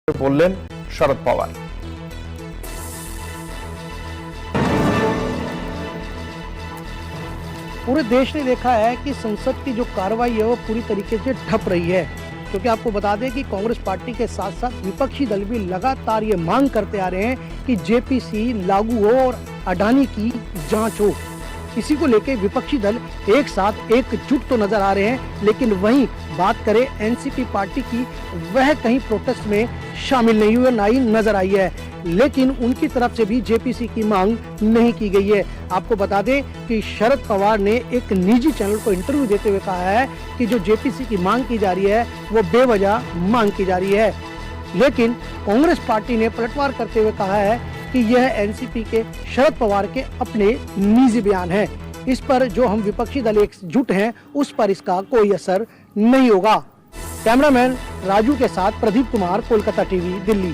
बोलें शरद पवार। पूरे देश ने देखा है कि संसद की जो कार्रवाई है वो पूरी तरीके से ठप रही है, क्योंकि आपको बता दें कि कांग्रेस पार्टी के साथ साथ विपक्षी दल भी लगातार ये मांग करते आ रहे हैं कि जेपीसी लागू हो और अडानी की जांच हो। इसी को लेकर विपक्षी दल एक साथ एकजुट तो नजर आ रहे हैं, लेकिन वहीं बात करें एनसीपी पार्टी की, वह कहीं प्रोटेस्ट में शामिल नहीं हुई, ना ही नजर आई है। लेकिन उनकी तरफ से भी जेपीसी की मांग नहीं की गई है। आपको बता दें कि शरद पवार ने एक निजी चैनल को इंटरव्यू देते हुए कहा है कि जो जेपीसी की मांग की जा रही है वो बेवजह मांग की जा रही है। लेकिन कांग्रेस पार्टी ने पलटवार करते हुए कहा है कि यह एनसीपी के शरद पवार के अपने निजी बयान है। इस पर जो हम विपक्षी दल एकजुट हैं उस पर इसका कोई असर नहीं होगा। कैमरामैन राजू के साथ प्रदीप कुमार, कोलकाता टीवी, दिल्ली।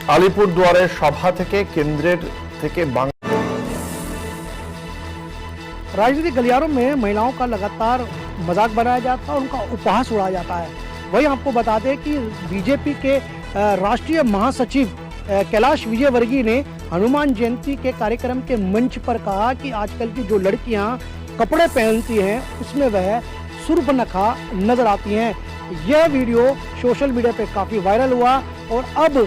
আলিপুরদুয়ারের সভা থেকে কেন্দ্রের থেকে राजनीतिक गलियारों में महिलाओं का लगातार मजाक बनाया जाता है और उनका उपहास उड़ाया जाता है। वहीं आपको बता दें कि बीजेपी के राष्ट्रीय महासचिव कैलाश विजयवर्गीय ने हनुमान जयंती के कार्यक्रम के मंच पर कहा कि आजकल की जो लड़कियां कपड़े पहनती हैं उसमें वह सुर्पनखा नजर आती हैं। यह वीडियो सोशल मीडिया पे काफी वायरल हुआ और अब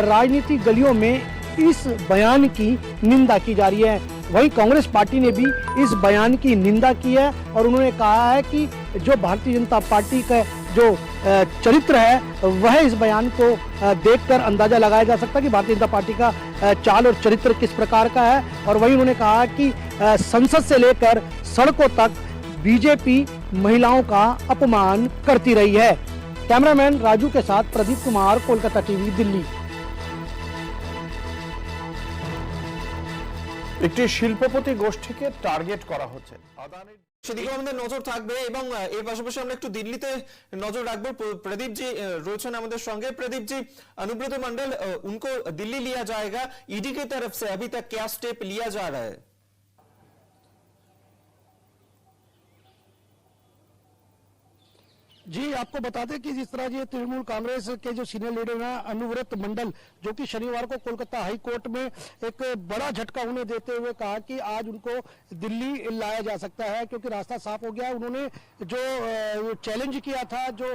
राजनीतिक गलियों में इस बयान की निंदा की जा रही है। वहीं कांग्रेस पार्टी ने भी इस बयान की निंदा की है और उन्होंने कहा है कि जो भारतीय जनता पार्टी का जो चरित्र है वह इस बयान को देखकर अंदाजा लगाया जा सकता है कि भारतीय जनता पार्टी का चाल और चरित्र किस प्रकार का है। और वहीं उन्होंने कहा कि संसद से लेकर सड़कों तक बीजेपी महिलाओं का अपमान करती रही है। कैमरामैन राजू के साथ प्रदीप कुमार, कोलकाता टीवी, दिल्ली। একটি শিল্পপতি গোষ্ঠীকে টার্গেট করা হচ্ছে। আদানির সেদিকে আমাদের নজর থাকবে এবং এর পাশাপাশি আমরা একটু দিল্লিতে নজর রাখবো। प्रदीप जी রয়েছেন আমাদের সঙ্গে। प्रदीप जी, अनुब्रत मंडल उनको दिल्ली लिया जाएगा, ईडी की तरफ से अभी तक क्या स्टेप लिया जा रहा है? जी, आपको बता दें कि जिस तरह ये तृणमूल कांग्रेस के जो सीनियर लीडर हैं अनुव्रत मंडल, जो कि शनिवार को कोलकाता हाई कोर्ट में एक बड़ा झटका उन्हें देते हुए कहा कि आज उनको दिल्ली लाया जा सकता है क्योंकि रास्ता साफ हो गया। उन्होंने जो चैलेंज किया था, जो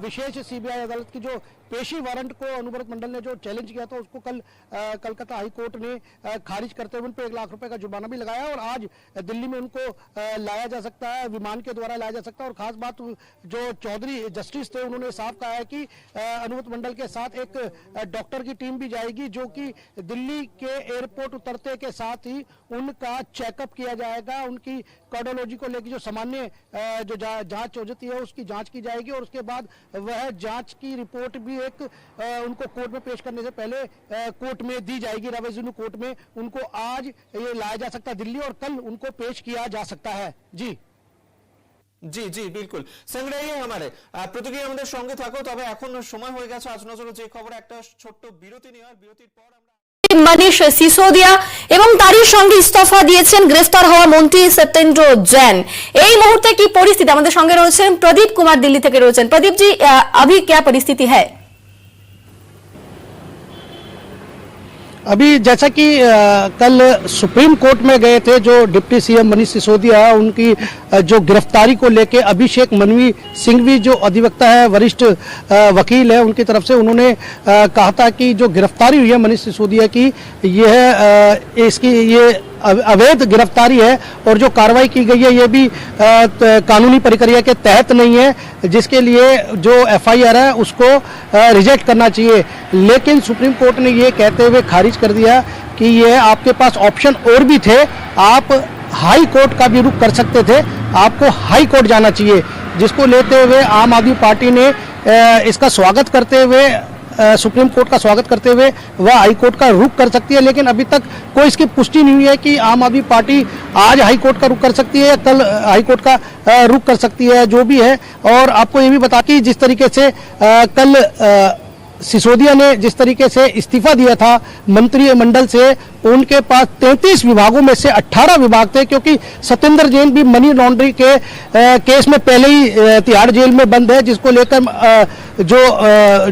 विशेष सीबीआई अदालत की जो पेशी वारंट को अनुव्रत मंडल ने जो चैलेंज किया था उसको कल कलकत्ता हाई कोर्ट ने खारिज करते हुए उन पर 1 लाख रुपए का जुर्माना भी लगाया और आज दिल्ली में उनको लाया जा सकता है, विमान के द्वारा लाया जा सकता है। और खास बात जो चौधरी जस्टिस थे उन्होंने साफ कहा है कि अनुव्रत मंडल के साथ एक डॉक्टर की टीम भी जाएगी जो कि दिल्ली के एयरपोर्ट उतरते के साथ ही उनका चेकअप किया जाएगा, उनकी कार्डियोलॉजी को लेकर जो सामान्य जो जांच हो जाती है उसकी जांच की जाएगी और उसके बाद वह जांच की रिपोर्ट भी एक उनको कोर्ट में पेश करने से पहले कोर्ट में दी जाएगी, रेवेन्यू कोर्ट में। उनको आज ये लाया जा सकता है दिल्ली और कल उनको पेश किया जा सकता है। जी জি জি বিলকুল সংগ্রাহী আমাদের প্রতিক্রিয়া আমাদের সঙ্গে থাকো। তবে এখন সময় হয়ে গেছে আজ নজরে যে খবর একটা ছোট্ট বিরতি নেওয়ার। বিরতির পর আমরা মনীষ সিসোদিয়া এবং তারই সঙ্গে ইস্তফা দিয়েছেন গ্রেফতার হওয়া মন্ত্রী সত্যেন্দ্র জৈন। এই মুহূর্তে কি পরিস্থিতি? আমাদের সঙ্গে রয়েছেন প্রদীপ কুমার, দিল্লি থেকে রয়েছেন। प्रदीप जी, अभी क्या परिस्थिति है? अभी जैसा कि कल सुप्रीम कोर्ट में गए थे जो डिप्टी सीएम मनीष सिसोदिया, उनकी जो गिरफ्तारी को लेके अभिषेक मनवी सिंघवी जो अधिवक्ता है, वरिष्ठ वकील है, उनकी तरफ से उन्होंने कहा था कि जो गिरफ्तारी हुई है मनीष सिसोदिया की, यह इसकी ये अवैध गिरफ्तारी है और जो कार्रवाई की गई है ये भी कानूनी प्रक्रिया के तहत नहीं है, जिसके लिए जो एफआईआर है उसको रिजेक्ट करना चाहिए। लेकिन सुप्रीम कोर्ट ने ये कहते हुए खारिज कर दिया कि ये आपके पास ऑप्शन और भी थे, आप हाई कोर्ट का भी रुख कर सकते थे, आपको हाई कोर्ट जाना चाहिए। जिसको लेते हुए आम आदमी पार्टी ने इसका स्वागत करते हुए, सुप्रीम कोर्ट का स्वागत करते हुए वह हाई कोर्ट का रुख कर सकती है। लेकिन अभी तक कोई इसकी पुष्टि नहीं हुई है कि आम आदमी पार्टी आज हाई कोर्ट का रुख कर सकती है या कल हाई कोर्ट का रुख कर सकती है, जो भी है। और आपको ये भी बता कि जिस तरीके से कल सिसोदिया ने जिस तरीके से इस्तीफा दिया था मंत्रिमंडल से, उनके पास 33 विभागों में से 18 विभाग थे, क्योंकि सत्येंद्र जैन भी मनी लॉन्ड्रिंग के केस में पहले ही तिहाड़ जेल में बंद है, जिसको लेकर जो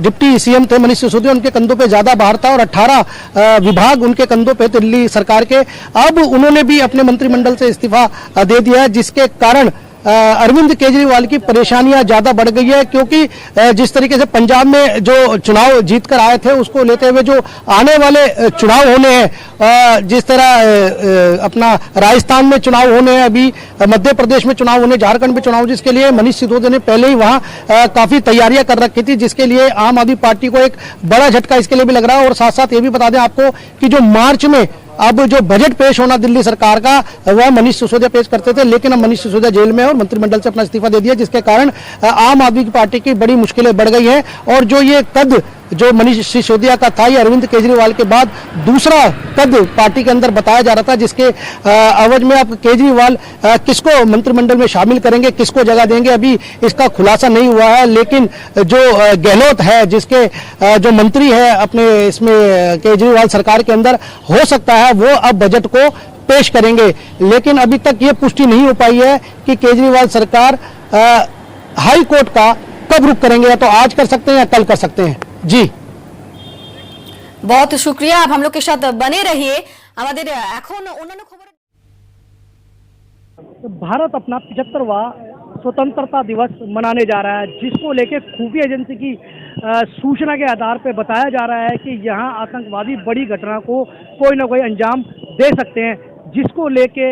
डिप्टी सीएम थे मनीष सिसोदिया, उनके कंधों पे ज्यादा भार था और 18 विभाग उनके कंधों पे दिल्ली सरकार के। अब उन्होंने भी अपने मंत्रिमंडल से इस्तीफा दे दिया है, जिसके कारण अरविंद केजरीवाल की परेशानियां ज्यादा बढ़ गई है, क्योंकि जिस तरीके से पंजाब में जो चुनाव जीतकर आए थे उसको लेते हुए जो आने वाले चुनाव होने हैं, जिस तरह अपना राजस्थान में चुनाव होने हैं, अभी मध्य प्रदेश में चुनाव होने, झारखंड में चुनाव, जिसके लिए मनीष सिसोदिया ने पहले ही वहां काफी तैयारियां कर रखी थी, जिसके लिए आम आदमी पार्टी को एक बड़ा झटका इसके लिए भी लग रहा है। और साथ साथ ये भी बता दें आपको कि जो मार्च में अब जो बजट पेश होना दिल्ली सरकार का, वह मनीष सिसोदिया पेश करते थे, लेकिन अब मनीष सिसोदिया जेल में है और मंत्रिमंडल से अपना इस्तीफा दे दिया, जिसके कारण आम आदमी पार्टी की बड़ी मुश्किलें बढ़ गई हैं। और जो ये कद जो मनीष सिसोदिया का था, ये अरविंद केजरीवाल के बाद दूसरा कद पार्टी के अंदर बताया जा रहा था, जिसके अवध में अब केजरीवाल किसको मंत्रिमंडल में शामिल करेंगे, किसको जगह देंगे, अभी इसका खुलासा नहीं हुआ है। लेकिन जो गहलोत है, जिसके जो मंत्री है अपने इसमें केजरीवाल सरकार के अंदर, हो सकता है वो अब बजट को पेश करेंगे, लेकिन अभी तक ये पुष्टि नहीं हो पाई है कि केजरीवाल सरकार हाई कोर्ट का कब रुख करेंगे, या तो आज कर सकते हैं या कल कर सकते हैं। जी बहुत शुक्रिया, आप हम लोग के साथ बने रहिए। আমাদের এখন অন্যান্য খবর। भारत अपना 75वां स्वतंत्रता दिवस मनाने जा रहा है, जिसको लेके खुफिया एजेंसी की सूचना के आधार पर बताया जा रहा है कि यहाँ आतंकवादी बड़ी घटना को कोई ना कोई अंजाम दे सकते हैं, जिसको लेके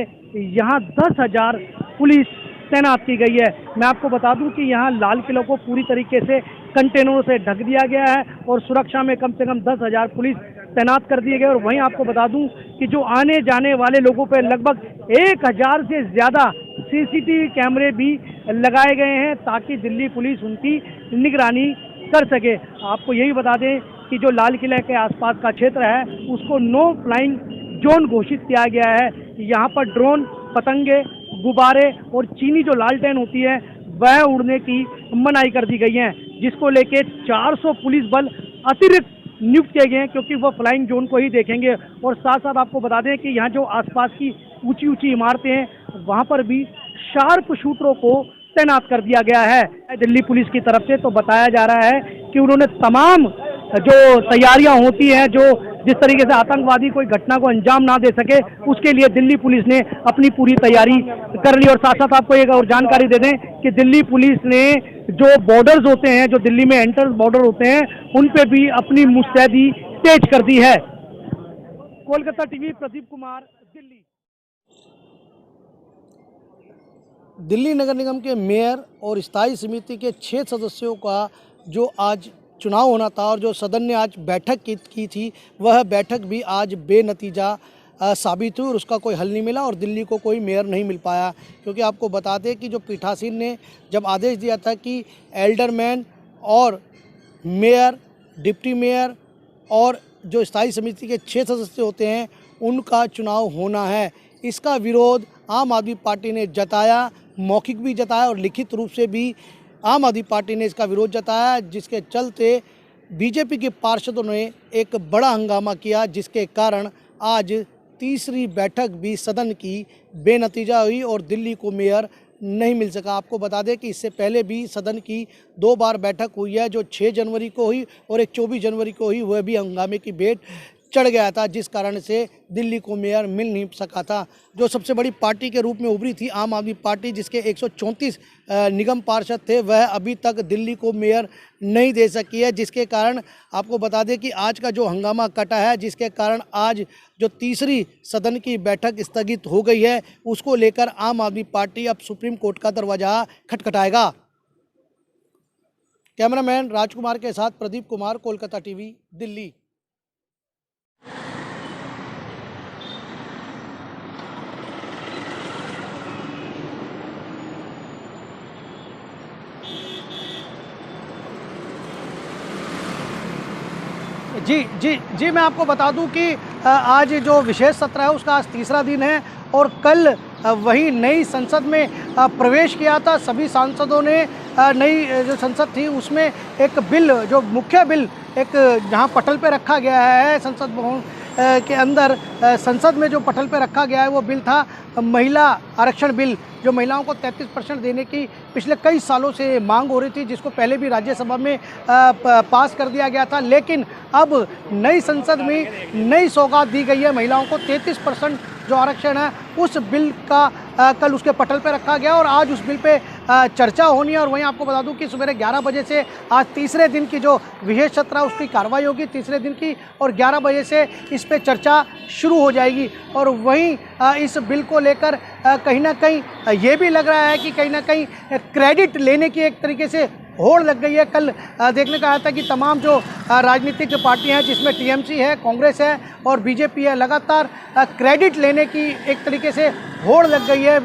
यहाँ 10,000 पुलिस तैनात की गई है। मैं आपको बता दूं कि यहाँ लाल किले को पूरी तरीके से कंटेनरों से ढक दिया गया है और सुरक्षा में कम से कम 10,000 पुलिस तैनात कर दिए गए। और वहीं आपको बता दूं कि जो आने जाने वाले लोगों पर लगभग 1,000 से ज़्यादा सीसीटीवी कैमरे भी लगाए गए हैं, ताकि दिल्ली पुलिस उनकी निगरानी कर सके। आपको यही बता दें कि जो लाल किले के आसपास का क्षेत्र है उसको नो फ्लाइंग जोन घोषित किया गया है। यहाँ पर ड्रोन, पतंगे, गुब्बारे और चीनी जो लालटेन होती है वह उड़ने की मनाही कर दी गई है, जिसको लेके 400 पुलिस बल अतिरिक्त नियुक्त किए गए हैं, क्योंकि वह फ्लाइंग जोन को ही देखेंगे। और साथ साथ आपको बता दें कि यहाँ जो आसपास की ऊंची ऊंची इमारतें हैं वहाँ पर भी शार्प शूटरों को तैनात कर दिया गया है दिल्ली पुलिस की तरफ से। तो बताया जा रहा है कि उन्होंने तमाम जो तैयारियां होती हैं, जो जिस तरीके से आतंकवादी कोई घटना को अंजाम ना दे सके, उसके लिए दिल्ली पुलिस ने अपनी पूरी तैयारी कर ली। और साथ साथ आपको एक और जानकारी दे दें कि दिल्ली पुलिस ने जो बॉर्डर्स होते हैं, जो दिल्ली में एंटर बॉर्डर होते हैं, उन पे भी अपनी मुस्तैदी तेज कर दी है। कोलकाता टीवी, प्रदीप कुमार, दिल्ली। दिल्ली नगर निगम के मेयर और स्थायी समिति के 6 सदस्यों का जो आज चुनाव होना था और जो सदन ने आज बैठक की थी, वह बैठक भी आज बेनतीजा साबित हुई और उसका कोई हल नहीं मिला और दिल्ली को कोई मेयर नहीं मिल पाया। क्योंकि आपको बता दें कि जो पीठासीन ने जब आदेश दिया था कि एल्डरमैन और मेयर, डिप्टी मेयर और जो स्थायी समिति के 6 सदस्य होते हैं उनका चुनाव होना है, इसका विरोध आम आदमी पार्टी ने जताया, मौखिक भी जताया और लिखित रूप से भी आम आदमी पार्टी ने इसका विरोध जताया, जिसके चलते बीजेपी के पार्षदों ने एक बड़ा हंगामा किया, जिसके कारण आज तीसरी बैठक भी सदन की बेनतीजा हुई और दिल्ली को मेयर नहीं मिल सका। आपको बता दें कि इससे पहले भी सदन की 2 बार बैठक हुई है, जो 6 जनवरी को हुई और एक 24 जनवरी को हुई, वह भी हंगामे की भेंट चढ़ गया था, जिस कारण से दिल्ली को मेयर मिल नहीं सका था। जो सबसे बड़ी पार्टी के रूप में उभरी थी आम आदमी पार्टी, जिसके 134 निगम पार्षद थे, वह अभी तक दिल्ली को मेयर नहीं दे सकी है, जिसके कारण आपको बता दें कि आज का जो हंगामा कटा है, जिसके कारण आज जो तीसरी सदन की बैठक स्थगित हो गई है, उसको लेकर आम आदमी पार्टी अब सुप्रीम कोर्ट का दरवाजा खटखटाएगा। कैमरामैन राजकुमार के साथ प्रदीप कुमार, कोलकाता टीवी, दिल्ली। जी मैं आपको बता दूं कि आज जो विशेष सत्र है उसका आज तीसरा दिन है और कल वही नई संसद में प्रवेश किया था। सभी सांसदों ने नई जो संसद थी उसमें एक बिल, जो मुख्य बिल एक जहां पटल पे रखा गया है संसद भवन के अंदर, संसद में जो पटल पे रखा गया है वो बिल था महिला आरक्षण बिल, जो महिलाओं को 33% देने की पिछले कई सालों से मांग हो रही थी, जिसको पहले भी राज्यसभा में पास कर दिया गया था। लेकिन अब नई संसद में नई सौगात दी गई है, महिलाओं को 33% जो आरक्षण है उस बिल का कल उसके पटल पे रखा गया और आज उस बिल पे चर्चा होनी है। और वहीं आपको बता दूं कि सुबह 11 बजे से आज तीसरे दिन की जो विशेष सत्र है उसकी कार्रवाई होगी तीसरे दिन की, और 11 बजे से इस पे चर्चा शुरू हो जाएगी। और वहीं इस बिल को लेकर कहीं ना कहीं ये भी लग रहा है कि कहीं ना कहीं क्रेडिट लेने की एक तरीके से होड़ लग गई है। कल देखने को आया था कि तमाम जो राजनीतिक पार्टियां हैं, जिसमें टीएमसी है, कांग्रेस है और बीजेपी है, लगातार क्रेडिट लेने की एक तरीके से होड़ लग गई है।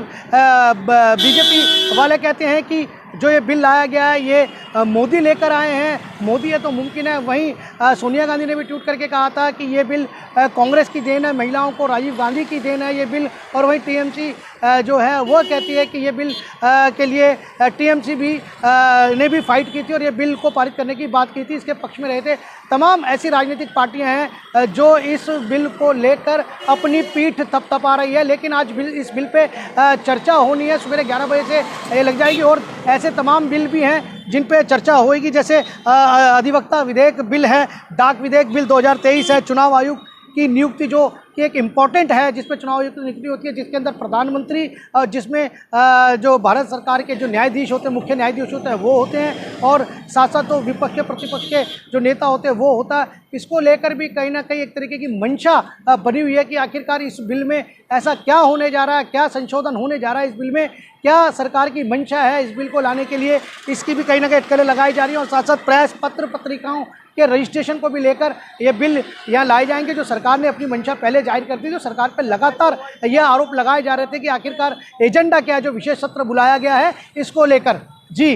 बीजेपी वाले कहते हैं कि जो ये बिल लाया गया है ये मोदी लेकर आए हैं, मोदी है तो मुमकिन है। वहीं सोनिया गांधी ने भी ट्वीट करके कहा था कि ये बिल कांग्रेस की देन है, महिलाओं को राजीव गांधी की देन है ये बिल। और वहीं टीएमसी जो है वो कहती है कि ये बिल के लिए टीएमसी भी ने भी फाइट की थी और ये बिल को पारित करने की बात की थी, इसके पक्ष में रहे थे। तमाम ऐसी राजनीतिक पार्टियां हैं जो इस बिल को लेकर अपनी पीठ थपथपा रही है। लेकिन आज इस बिल पे चर्चा होनी है, सुबह 11 बजे से ये लग जाएगी। और ऐसे तमाम बिल भी हैं जिन पे चर्चा होएगी, जैसे अधिवक्ता विधेयक बिल है, डाक विधेयक बिल 2023 है, चुनाव आयुक्त की नियुक्ति जो कि एक इम्पॉर्टेंट है, जिसमें चुनाव आयुक्त की नियुक्ति होती है, जिसके अंदर प्रधानमंत्री और जिसमें जो भारत सरकार के जो न्यायाधीश होते हैं, मुख्य न्यायाधीश होते हैं वो होते हैं, और साथ साथ तो विपक्ष के प्रतिपक्ष के जो नेता होते हैं वो होता है। इसको लेकर भी कहीं ना कहीं एक तरीके की मंशा बनी हुई है कि आखिरकार इस बिल में ऐसा क्या होने जा रहा है, क्या संशोधन होने जा रहा है इस बिल में, क्या सरकार की मंशा है इस बिल को लाने के लिए, इसकी भी कहीं ना कहीं अटकलें लगाई जा रही हैं। और साथ साथ प्रेस पत्र पत्रिकाओं के रजिस्ट्रेशन को भी लेकर ये बिल यहाँ लाए जाएंगे, जो सरकार ने अपनी मंशा पहले जाहिर कर दी। जो सरकार पर लगातार यह आरोप लगाए जा रहे थे कि आखिरकार एजेंडा क्या है जो विशेष सत्र बुलाया गया है इसको लेकर। जी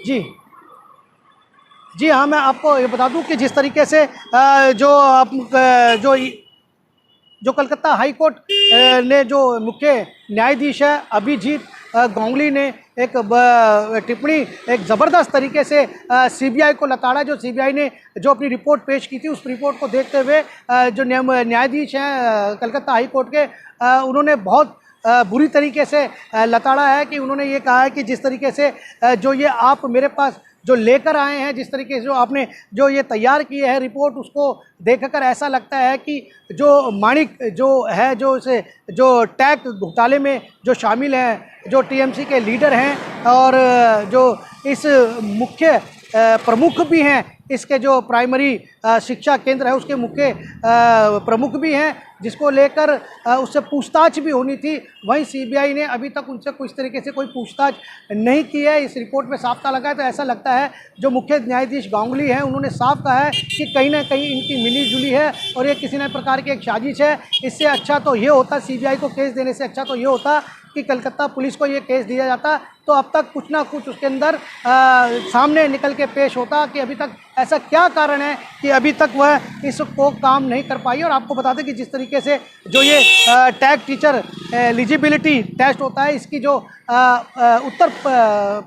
जी जी हाँ, मैं आपको ये बता दूं कि जिस तरीके से जो कलकत्ता हाई कोर्ट ने जो मुख्य न्यायाधीश है अभिजीत गांगुली ने एक टिप्पणी एक ज़बरदस्त तरीके से सीबीआई को लताड़ा। जो सीबीआई ने जो अपनी रिपोर्ट पेश की थी उस रिपोर्ट को देखते हुए जो न्यायाधीश हैं कलकत्ता हाई कोर्ट के, उन्होंने बहुत बुरी तरीके से लताड़ा है कि उन्होंने ये कहा है कि जिस तरीके से जो ये आप मेरे पास जो लेकर आए हैं, जिस तरीके से जो आपने जो ये तैयार की है रिपोर्ट, उसको देखकर ऐसा लगता है कि जो माणिक जो है जो टैक्स घोटाले में जो शामिल हैं, जो टीएमसी के लीडर हैं और जो इस मुख्य प्रमुख भी हैं, इसके जो प्राइमरी शिक्षा केंद्र है उसके मुख्य प्रमुख भी हैं, जिसको लेकर उससे पूछताछ भी होनी थी। वहीं सीबीआई ने अभी तक उनसे कुछ तरीके से कोई पूछताछ नहीं की है, इस रिपोर्ट में साफ लगा है। तो ऐसा लगता है जो मुख्य न्यायाधीश गांगुली हैं उन्होंने साफ कहा है कि कहीं ना कहीं इनकी मिली जुली है और ये किसी न प्रकार की एक साजिश है। इससे अच्छा तो ये होता, सीबीआई को केस देने से अच्छा तो ये होता कि कलकत्ता पुलिस को ये केस दिया जाता, तो अब तक कुछ ना कुछ उसके अंदर सामने निकल के पेश होता कि अभी तक ऐसा क्या कारण है कि अभी तक वह इसको काम नहीं कर पाई। और आपको बता दें कि जिस तरीके से जो ये टैग टीचर एलिजिबिलिटी टेस्ट होता है, इसकी जो उत्तर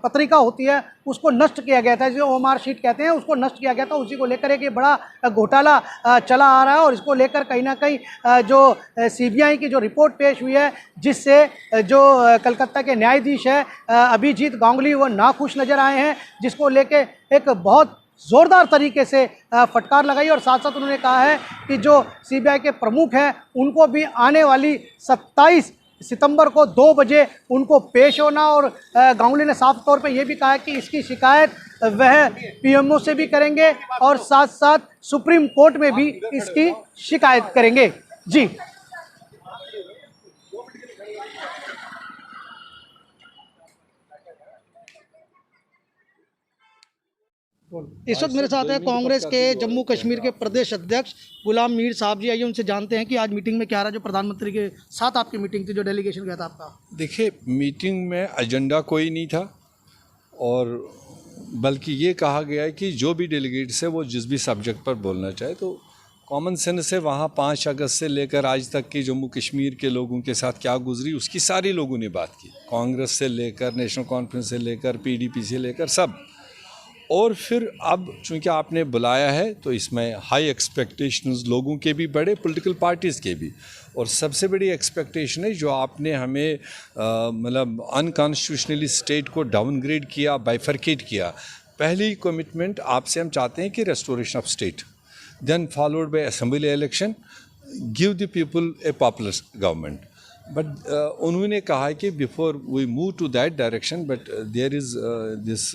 पत्रिका होती है उसको नष्ट किया गया था, जो ओएमआर शीट कहते हैं उसको नष्ट किया गया था। उसी को लेकर एक ये बड़ा घोटाला चला आ रहा है और इसको लेकर कहीं ना कहीं जो सीबीआई की जो रिपोर्ट पेश हुई है, जिससे जो कलकत्ता के न्यायाधीश है अभिजीत गांगुली वो नाखुश नजर आए हैं, जिसको लेके एक बहुत ज़ोरदार तरीके से फटकार लगाई। और साथ साथ उन्होंने कहा है कि जो सीबीआई के प्रमुख हैं उनको भी आने वाली 27 सितंबर को 2 बजे उनको पेश होना। और गांगुली ने साफ तौर पे ये भी कहा है कि इसकी शिकायत वह पीएमओ से भी करेंगे और साथ साथ सुप्रीम कोर्ट में भी इसकी शिकायत करेंगे। जी इस वक्त मेरे साथ है कांग्रेस के जम्मू कश्मीर के प्रदेश अध्यक्ष गुलाम मीर साहब जी। आइए उनसे जानते हैं कि आज मीटिंग में क्या रहा, जो प्रधानमंत्री के साथ आपकी मीटिंग थी, जो डेलीगेशन गया था आपका। देखिए, मीटिंग में एजेंडा कोई नहीं था और बल्कि ये कहा गया है कि जो भी डेलीगेट्स है वो जिस भी सब्जेक्ट पर बोलना चाहे तो कॉमन सेंस है। वहाँ 5 अगस्त से लेकर आज तक की जम्मू कश्मीर के लोगों के साथ क्या गुजरी उसकी सारी लोगों ने बात की, कांग्रेस से लेकर नेशनल कॉन्फ्रेंस से लेकर पीडीपी से लेकर सब। और फिर अब चूंकि आपने बुलाया है तो इसमें हाई एक्सपेक्टेशंस लोगों के भी बड़े, पॉलिटिकल पार्टीज़ के भी। और सबसे बड़ी एक्सपेक्टेशन है जो आपने हमें मतलब अनकॉन्स्टिट्यूशनली स्टेट को डाउनग्रेड किया, बाइफरकेट किया। पहली कमिटमेंट आपसे हम चाहते हैं कि restoration of state, then followed by assembly election, give the people a popular government. But उन्होंने कहा कि before we move to that direction, but there is this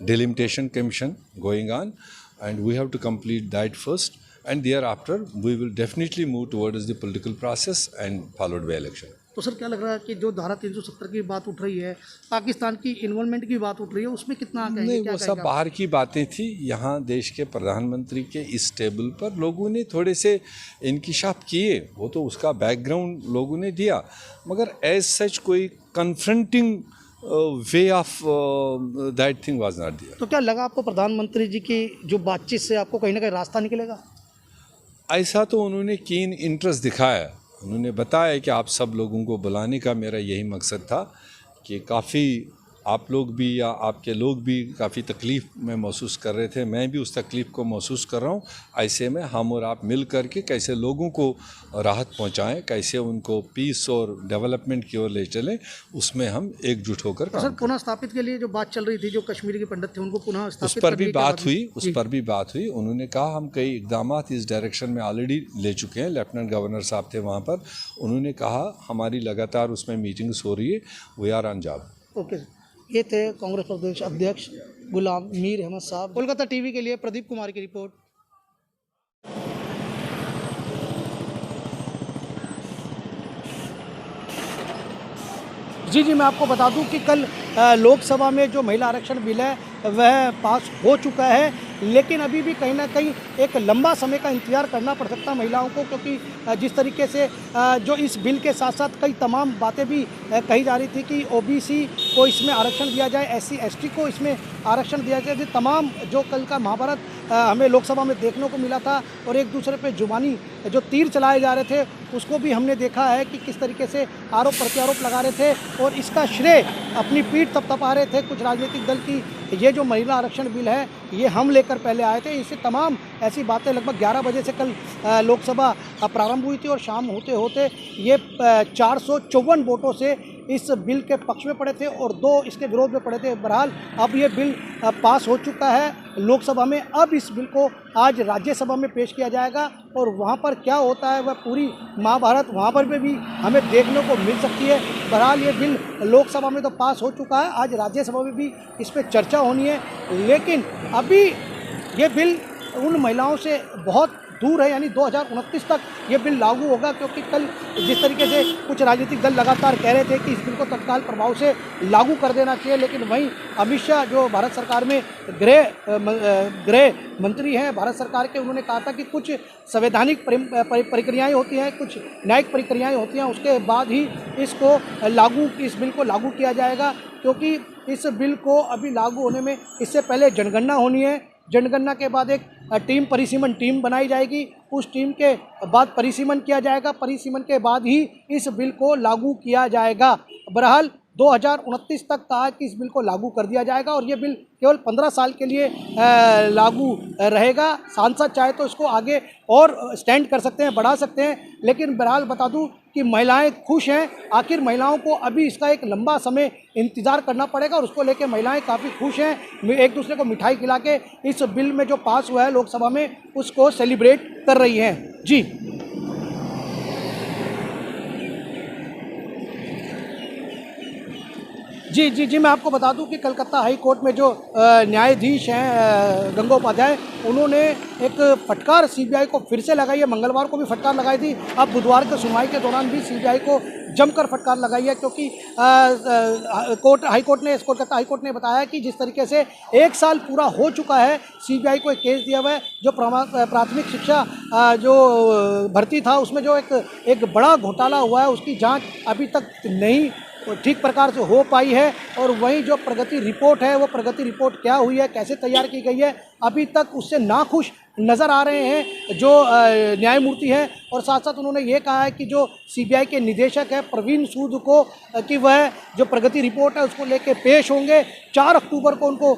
delimitation commission going on, and we have to complete that first, and thereafter we will definitely move towards the political process and followed by election. तो sir क्या लग रहा है कि जो धारा 370 की बात उठ रही है, पाकिस्तान की इन्वॉल्वमेंट की बात उठ रही है, उसमें कितना कहेंगे? नहीं, क्या वो कहेंगे सब आप? बाहर की बातें थी। यहाँ देश के प्रधानमंत्री के इस टेबल पर लोगों ने थोड़े से इंकिशाफ किए, वो तो उसका बैकग्राउंड लोगों ने दिया, मगर एज सच कोई confronting way of that thing was not there. तो क्या लगा आपको प्रधानमंत्री जी की जो बातचीत से आपको कहीं ना कहीं रास्ता निकलेगा? ऐसा तो उन्होंने कीन इंटरेस्ट दिखाया। उन्होंने बताया कि आप सब लोगों को बुलाने का मेरा यही मकसद था कि काफ़ी आप लोग भी या आपके लोग भी काफ़ी तकलीफ़ में महसूस कर रहे थे, मैं भी उस तकलीफ़ को महसूस कर रहा हूँ। ऐसे में हम और आप मिल कर के कैसे लोगों को राहत पहुँचाएं, कैसे उनको पीस और डेवलपमेंट की ओर ले चलें, उसमें हम एकजुट होकर तो सर पुनः स्थापित के लिए जो बात चल रही थी, जो कश्मीरी के पंडित थे उनको पुनः उस स्थापित पर भी बात हुई, उस पर भी बात हुई। उन्होंने कहा हम कई इकदाम इस डायरेक्शन में ऑलरेडी ले चुके हैं। लेफ्टिनेंट गवर्नर साहब थे वहाँ पर, उन्होंने कहा हमारी लगातार उसमें मीटिंग्स हो रही है, we are on job. Okay, ये थे कांग्रेस प्रदेश अध्यक्ष गुलाम मीर अहमद साहब। कोलकाता टीवी के लिए प्रदीप कुमार की रिपोर्ट। जी, मैं आपको बता दूं कि कल लोकसभा में जो महिला आरक्षण बिल है वह पास हो चुका है, लेकिन अभी भी कहीं ना कहीं एक लंबा समय का इंतजार करना पड़ सकता है महिलाओं को, क्योंकि जिस तरीके से जो इस बिल के साथ साथ कई तमाम बातें भी कही जा रही थी कि ओबीसी को इसमें आरक्षण दिया जाए, एससी एसटी को इसमें आरक्षण दिया जाए। तमाम जो कल का महाभारत हमें लोकसभा में देखने को मिला था और एक दूसरे पे जुबानी जो तीर चलाए जा रहे थे उसको भी हमने देखा है कि किस तरीके से आरोप प्रत्यारोप लगा रहे थे और इसका श्रेय अपनी पीठ थपथपा रहे थे कुछ राजनीतिक दल की। ये जो महिला आरक्षण बिल है ये हम लेकर पहले आए थे, इससे तमाम ऐसी बातें लगभग 11 बजे से कल लोकसभा प्रारंभ हुई थी और शाम होते होते ये 454 वोटों से इस बिल के पक्ष में पड़े थे और 2 इसके विरोध में पड़े थे। बहरहाल अब ये बिल पास हो चुका है लोकसभा में। अब इस बिल को आज राज्यसभा में पेश किया जाएगा और वहाँ पर क्या होता है वह पूरी महाभारत वहाँ पर भी हमें देखने को मिल सकती है। बहरहाल ये बिल लोकसभा में तो पास हो चुका है, आज राज्यसभा में भी इस पर चर्चा होनी है, लेकिन अभी ये बिल उन महिलाओं से बहुत दूर है, यानी 2029 तक ये बिल लागू होगा, क्योंकि कल जिस तरीके से कुछ राजनीतिक दल लगातार कह रहे थे कि इस बिल को तत्काल प्रभाव से लागू कर देना चाहिए, लेकिन वहीं अमित शाह जो भारत सरकार में गृह मंत्री हैं भारत सरकार के, उन्होंने कहा था कि कुछ संवैधानिक प्रक्रियाएं होती हैं, कुछ न्यायिक प्रक्रियाएं होती हैं, उसके बाद ही इस बिल को लागू किया जाएगा, क्योंकि इस बिल को अभी लागू होने में इससे पहले जनगणना होनी है। जनगणना के बाद एक परिसीमन टीम बनाई जाएगी, उस टीम के बाद परिसीमन किया जाएगा, परिसीमन के बाद ही इस बिल को लागू किया जाएगा। बहरहाल 2029 तक कहा कि इस बिल को लागू कर दिया जाएगा और ये बिल केवल 15 साल के लिए लागू रहेगा। सांसद चाहे तो इसको आगे और स्टैंड कर सकते हैं, बढ़ा सकते हैं, लेकिन बहरहाल बता दूं कि महिलाएं खुश हैं। आखिर महिलाओं को अभी इसका एक लंबा समय इंतज़ार करना पड़ेगा और उसको लेकर महिलाएं काफ़ी खुश हैं। एक दूसरे को मिठाई खिला के इस बिल में जो पास हुआ है लोकसभा में उसको सेलिब्रेट कर रही हैं। जी, मैं आपको बता दूं कि कलकत्ता हाई कोर्ट में जो न्यायाधीश हैं गंगोपाध्याय, उन्होंने एक फटकार सीबीआई को फिर से लगाई है। मंगलवार को भी फटकार लगाई थी, अब बुधवार की सुनवाई के दौरान भी सीबीआई को जमकर फटकार लगाई है, क्योंकि कोलकाता हाई कोर्ट ने बताया कि जिस तरीके से 1 साल पूरा हो चुका है सीबीआई को एक केस दिया हुआ है, जो प्राथमिक शिक्षा जो भर्ती था उसमें जो एक बड़ा घोटाला हुआ है, उसकी जाँच अभी तक नहीं ठीक प्रकार से हो पाई है। और वहीं जो प्रगति रिपोर्ट है वो प्रगति रिपोर्ट क्या हुई है, कैसे तैयार की गई है, अभी तक उससे नाखुश नज़र आ रहे हैं जो न्यायमूर्ति हैं। और साथ साथ उन्होंने ये कहा है कि जो सीबीआई के निदेशक है प्रवीण सूद को कि वह जो प्रगति रिपोर्ट है उसको लेके पेश होंगे। 4 अक्टूबर को उनको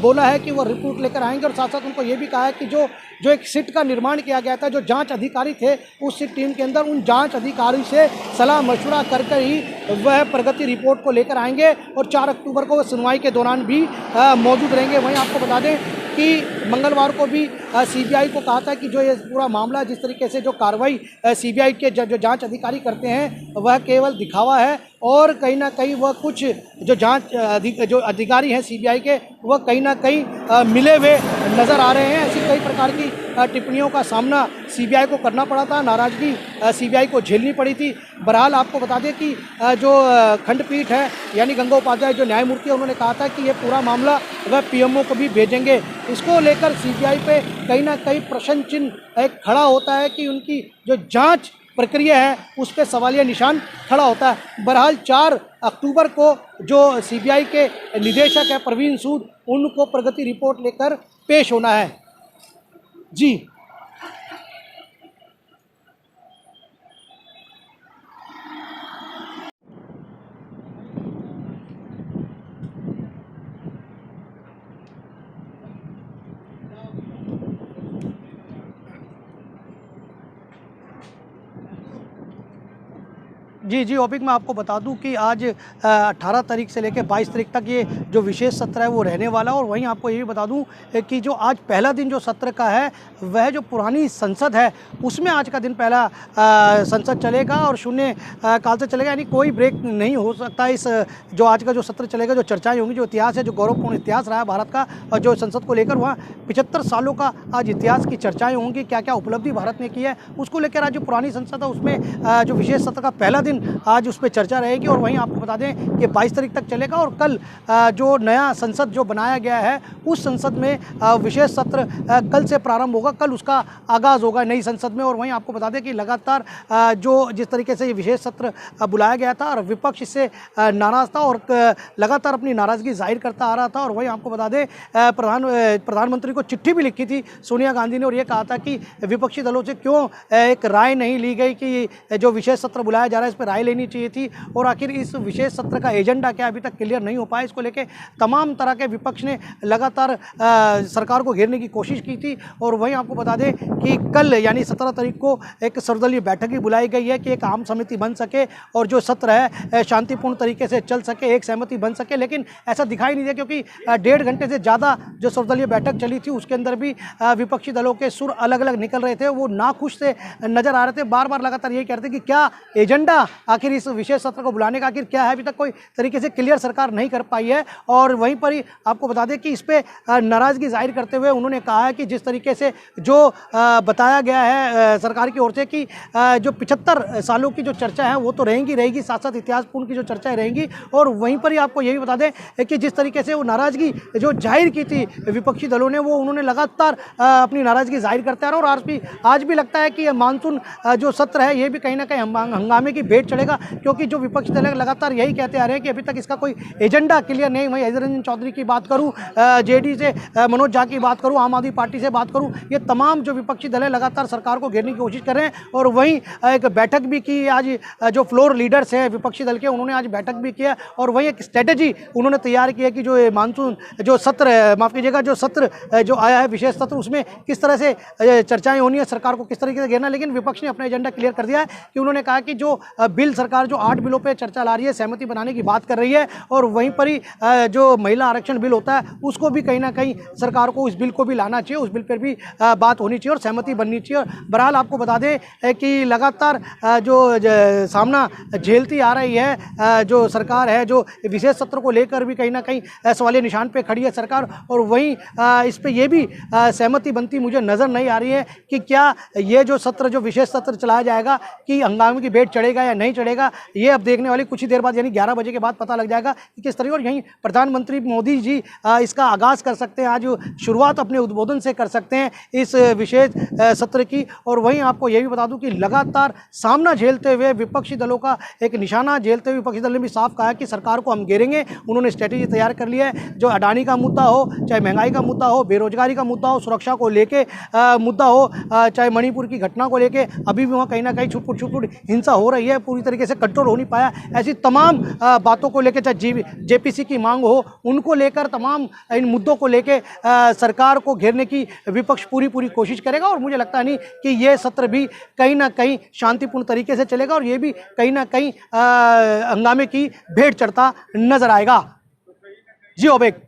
बोला है कि वो रिपोर्ट लेकर आएंगे। और साथ साथ उनको ये भी कहा है कि जो एक सिट का निर्माण किया गया था, जो जांच अधिकारी थे उस सिट टीम के अंदर, उन जांच अधिकारी से सलाह मशवरा कर ही वह प्रगति रिपोर्ट को लेकर आएंगे और 4 अक्टूबर को सुनवाई के दौरान भी मौजूद रहेंगे। वहीं आपको बता दें कि मंगलवार को भी सीबीआई को कहा था कि जो ये पूरा मामला, जिस तरीके से जो कार्रवाई सीबीआई के जो जांच अधिकारी करते हैं वह केवल दिखावा है और कहीं ना कहीं वह कुछ जो जो अधिकारी हैं सीबीआई के वह कहीं ना कहीं मिले हुए नज़र आ रहे हैं। ऐसी कई प्रकार की टिप्पणियों का सामना सीबीआई को करना पड़ा था, नाराज़गी सीबीआई को झेलनी पड़ी थी। बहरहाल आपको बता दें कि जो खंडपीठ है यानी गंगोपाध्याय जो न्यायमूर्ति है, उन्होंने कहा था कि ये पूरा मामला वह पीएमओ को भी भेजेंगे। इसको लेकर सीबीआई पे कहीं ना कहीं प्रश्न चिन्ह एक खड़ा होता है कि उनकी जो जांच प्रक्रिया है उस पर सवालिया निशान खड़ा होता है। बहरहाल 4 अक्टूबर को जो सीबीआई के निदेशक है प्रवीण सूद, उनको प्रगति रिपोर्ट लेकर पेश होना है। जी जी ओपिक मैं आपको बता दूं कि आज 18 तारीख से लेकर 22 तारीख तक ये जो विशेष सत्र है वो रहने वाला। और वहीं आपको ये भी बता दूं कि जो आज पहला दिन जो सत्र का है वह जो पुरानी संसद है उसमें आज का दिन पहला संसद चलेगा और शून्य काल से चलेगा, यानी कोई ब्रेक नहीं हो सकता। इस जो आज का जो सत्र चलेगा, जो चर्चाएँ होंगी, जो इतिहास है, जो गौरवपूर्ण इतिहास रहा है भारत का और जो संसद को लेकर वहाँ 75 सालों का आज इतिहास की चर्चाएँ होंगी। क्या क्या उपलब्धि भारत ने की है उसको लेकर आज जो पुरानी संसद है उसमें जो विशेष सत्र का पहला दिन आज उस पर चर्चा रहेगी। और वहीं आपको बता दें कि 22 तारीख तक चलेगा और कल जो नया संसद जो बनाया गया है उस संसद में विशेष सत्र कल से प्रारंभ होगा, कल उसका आगाज़ होगा नई संसद में। और वहीं आपको बता दें कि लगातार जो जिस तरीके से ये विशेष सत्र बुलाया गया था और विपक्ष इससे नाराज़ था और लगातार अपनी नाराज़गी जाहिर करता आ रहा था। और वहीं आपको बता दें प्रधानमंत्री को चिट्ठी भी लिखी थी सोनिया गांधी ने और ये कहा था कि विपक्षी दलों से क्यों एक राय नहीं ली गई कि जो विशेष सत्र बुलाया जा रहा है इस पर राय लेनी चाहिए थी। और आखिर इस विशेष सत्र का एजेंडा क्या अभी तक क्लियर नहीं हो पाया, इसको लेके तमाम तरह के विपक्ष ने लगातार सरकार को घेरने की कोशिश की थी। और वहीं आपको बता दें कि कल यानी 17 तारीख को एक सर्वदलीय बैठक भी बुलाई गई है कि एक आम समिति बन सके और जो सत्र है शांतिपूर्ण तरीके से चल सके, एक सहमति बन सके। लेकिन ऐसा दिखाई नहीं दिया क्योंकि 1.5 घंटे से ज़्यादा जो सर्वदलीय बैठक चली थी उसके अंदर भी विपक्षी दलों के सुर अलग अलग निकल रहे थे, वो नाखुश से नजर आ रहे थे। बार बार लगातार यही कहते कि क्या एजेंडा आखिर इस विशेष सत्र को बुलाने का आखिर क्या है, अभी तक कोई तरीके से क्लियर सरकार नहीं कर पाई है। और वहीं पर ही आपको बता दें कि इस पर नाराज़गी जाहिर करते हुए उन्होंने कहा है कि जिस तरीके से जो बताया गया है सरकार की ओर से कि जो 75 सालों की जो चर्चा है वो तो रहेगी, साथ साथ इतिहासपूर्ण की जो चर्चाएं रहेंगी। और वहीं पर ही आपको यही बता दें कि जिस तरीके से वो नाराज़गी जो जाहिर की थी विपक्षी दलों ने, वो उन्होंने लगातार अपनी नाराज़गी जाहिर करते आ रहे और आज भी लगता है कि मानसून जो सत्र है ये भी कहीं ना कहीं हंगामे की भेंट चढ़ेगा क्योंकि जो विपक्षी दल लगातार यही कहते आ रहे हैं कि अभी तक इसका कोई एजेंडा क्लियर नहीं। वहीं अधीर रंजन चौधरी की बात करूं, जेडी से मनोज झा की बात करूं, आम आदमी पार्टी से बात करूं, ये तमाम जो विपक्षी दल है लगातार सरकार को घेरने की कोशिश कर रहे हैं। और वहीं एक बैठक भी की आज, जो फ्लोर लीडर्स हैं विपक्षी दल के उन्होंने आज बैठक भी किया और वहीं एक स्ट्रेटेजी उन्होंने तैयार की है कि जो मानसून जो सत्र माफ़ कीजिएगा जो सत्र जो आया है विशेष सत्र उसमें किस तरह से चर्चाएं होनी है, सरकार को किस तरीके से घेरना। लेकिन विपक्ष ने अपना एजेंडा क्लियर कर दिया है कि उन्होंने कहा कि जो बिल सरकार जो 8 बिलों पे चर्चा ला रही है, सहमति बनाने की बात कर रही है और वहीं पर ही जो महिला आरक्षण बिल होता है उसको भी कहीं ना कहीं सरकार को उस बिल को भी लाना चाहिए, उस बिल पर भी बात होनी चाहिए और सहमति बननी चाहिए। बहरहाल आपको बता दें कि लगातार जो सामना झेलती आ रही है जो सरकार है, जो विशेष सत्र को लेकर भी कहीं ना कहीं सवालिया निशान पे खड़ी है सरकार। और वहीं इस पर यह भी सहमति बनती मुझे नज़र नहीं आ रही है कि क्या ये जो सत्र जो विशेष सत्र चलाया जाएगा कि हंगामे की भेंट चढ़ेगा या नहीं चढ़ेगा, ये अब देखने वाली कुछ ही देर बाद यानी 11 बजे के बाद पता लग जाएगा कि किस तरीके। और यहीं प्रधानमंत्री मोदी जी इसका आगाज़ कर सकते हैं, आज शुरुआत अपने उद्बोधन से कर सकते हैं इस विशेष सत्र की। और वहीं आपको यह भी बता दूं कि लगातार सामना झेलते हुए विपक्षी दलों का एक निशाना झेलते हुए विपक्षी दल ने भी साफ कहा है कि सरकार को हम घेरेंगे। उन्होंने स्ट्रेटेजी तैयार कर लिया है, जो अडानी का मुद्दा हो, चाहे महंगाई का मुद्दा हो, बेरोजगारी का मुद्दा हो, सुरक्षा को लेके मुद्दा हो, चाहे मणिपुर की घटना को लेके अभी भी वहाँ कहीं ना कहीं छुटपुट हिंसा हो रही है, पूरी तरीके से कंट्रोल हो नहीं पाया। ऐसी तमाम बातों को लेकर, चाहे जेपीसी की मांग हो, उनको लेकर, तमाम इन मुद्दों को लेकर सरकार को घेरने की विपक्ष पूरी कोशिश करेगा। और मुझे लगता नहीं कि ये सत्र भी कहीं ना कहीं शांतिपूर्ण तरीके से चलेगा और ये भी कहीं ना कहीं हंगामे की भेंट चढ़ता नजर आएगा। जी ओबेक।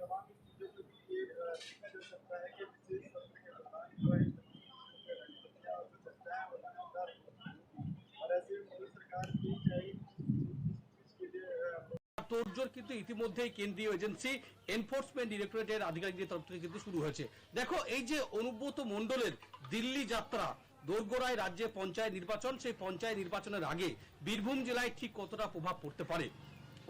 তোড়জোড় কিন্তু ইতিমধ্যেই কেন্দ্রীয় এজেন্সি এনফোর্সমেন্ট ডিরেক্টরেটের আধিকারিকদের তরফ থেকে কিন্তু শুরু হয়েছে। দেখো, এই যে অনুব্রত মণ্ডলের দিল্লি যাত্রা, দোরগোড়ায় রাজ্যে পঞ্চায়েত নির্বাচন, সেই পঞ্চায়েত নির্বাচনের আগে বীরভূম জেলায় ঠিক কতটা প্রভাব পড়তে পারে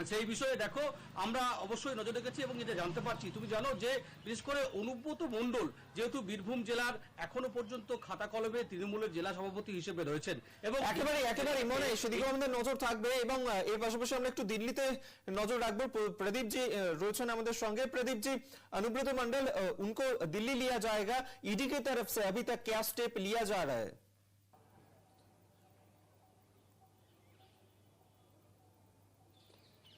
সেই বিষয়ে দেখো আমরা অবশ্যই নজর রেখেছি এবং এটা জানতে পারছি। তুমি জানো যে বিশেষ করে অনুব্রত মণ্ডল যেহেতু বীরভূম জেলার এখনো পর্যন্ত খাতা কলমে তৃণমূলের জেলা সভাপতি হিসেবে রয়েছেন এবং একেবারে মনে সেদিকে আমাদের নজর থাকবে এবং এর পাশাপাশি আমরা একটু দিল্লিতে নজর রাখবো। प्रदीप जी রয়েছেন আমাদের সঙ্গে। प्रदीप जी, अनुब्रत मंडल उनको दिल्ली लिया जाएगा, ईडी की तरफ से अभी तक क्या स्टेप लिया जा रहा है?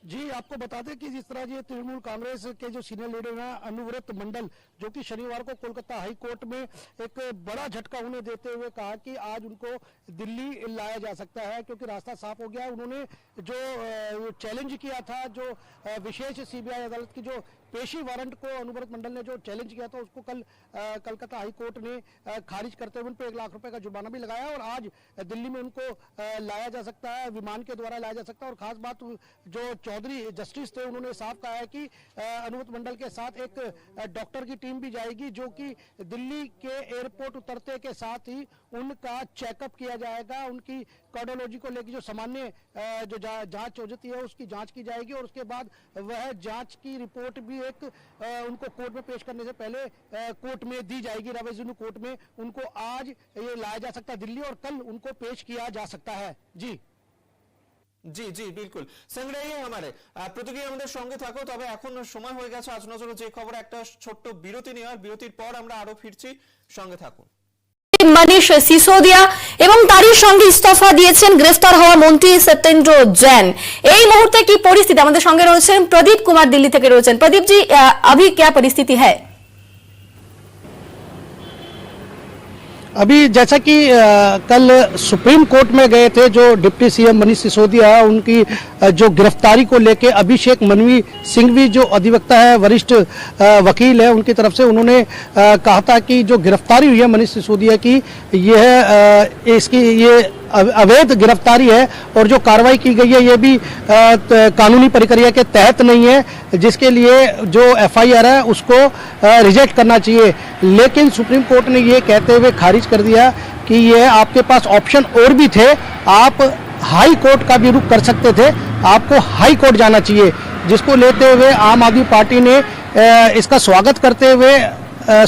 जी, आपको बता दें कि जिस तरह ये तृणमूल कांग्रेस के जो सीनियर लीडर हैं अनुव्रत मंडल, जो कि शनिवार को कोलकाता हाई कोर्ट में एक बड़ा झटका उन्हें देते हुए कहा कि आज उनको दिल्ली लाया जा सकता है क्योंकि रास्ता साफ हो गया है। उन्होंने जो चैलेंज किया था, जो विशेष सीबीआई अदालत की जो पेशी वारंट को अनुव्रत मंडल ने जो चैलेंज किया था, उसको कल कलकत्ता हाई कोर्ट ने खारिज करते हुए उन पर 1 लाख रुपए का जुर्माना भी लगाया और आज दिल्ली में उनको लाया जा सकता है, विमान के द्वारा लाया जा सकता है। और खास बात, जो चौधरी जस्टिस थे, उन्होंने साफ कहा है कि अनुव्रत मंडल के साथ एक डॉक्टर की टीम भी जाएगी, जो कि दिल्ली के एयरपोर्ट उतरते के साथ ही उनका चेकअप किया जाएगा, उनकी कार्डियोलॉजी को लेकर जो सामान्य जो जांच हो जाती है उसकी जांच की जाएगी और उसके बाद वह जांच की रिपोर्ट भी एक उनको कोर्ट में पेश करने से पहले कोर्ट में दी जाएगी, रेवेन्यू कोर्ट में। उनको आज ये लाया जा सकता है दिल्ली और कल उनको पेश किया जा सकता है। जी জি জি বিলকুল সঙ্গে আমাদের প্রতিক্রিয়া আমাদের সঙ্গে থাকো। তবে এখন সময় হয়ে গেছে আজ নজরে যে খবর, একটা ছোট্ট বিরতি নেওয়ার, বিরতির পর আমরা আরো ফিরছি, সঙ্গে থাকুন। মনীষ সিসোদিয়া এবং তারই সঙ্গে ইস্তফা দিয়েছেন গ্রেফতার হওয়া মন্ত্রী সত্যেন্দ্র জৈন। এই মুহূর্তে কি পরিস্থিতি, আমাদের সঙ্গে রয়েছেন প্রদীপ কুমার দিল্লি থেকে রয়েছেন। প্রদীপ জি, अभी क्या परिस्थिति है? अभी जैसा कि कल सुप्रीम कोर्ट में गए थे जो डिप्टी सीएम मनीष सिसोदिया, उनकी जो गिरफ्तारी को लेके अभिषेक मनु सिंघवी जो अधिवक्ता है, वरिष्ठ वकील है, उनकी तरफ से उन्होंने कहा था कि जो गिरफ्तारी हुई है मनीष सिसोदिया की, ये अवैध गिरफ्तारी है और जो कार्रवाई की गई है ये भी कानूनी प्रक्रिया के तहत नहीं है, जिसके लिए जो एफआईआर है उसको रिजेक्ट करना चाहिए। लेकिन सुप्रीम कोर्ट ने ये कहते हुए खारिज कर दिया कि ये आपके पास ऑप्शन और भी थे, आप हाई कोर्ट का भी रुख कर सकते थे, आपको हाई कोर्ट जाना चाहिए। जिसको लेते हुए आम आदमी पार्टी ने इसका स्वागत करते हुए,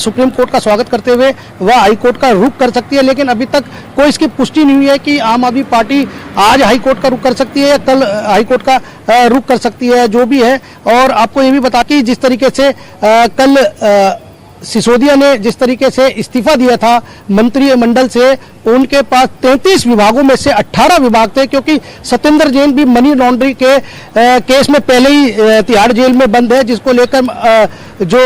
सुप्रीम कोर्ट का स्वागत करते हुए वह हाई कोर्ट का रुख कर सकती है। लेकिन अभी तक कोई इसकी पुष्टि नहीं हुई है कि आम आदमी पार्टी आज हाई कोर्ट का रुख कर सकती है या कल हाई कोर्ट का रुख कर सकती है, जो भी है। और आपको ये भी बता कि जिस तरीके से कल सिसोदिया ने जिस तरीके से इस्तीफा दिया था मंत्रिमंडल से, उनके पास 33 विभागों में से 18 विभाग थे, क्योंकि सत्येंद्र जैन भी मनी लॉन्ड्रिंग के केस में पहले ही तिहाड़ जेल में बंद है, जिसको लेकर जो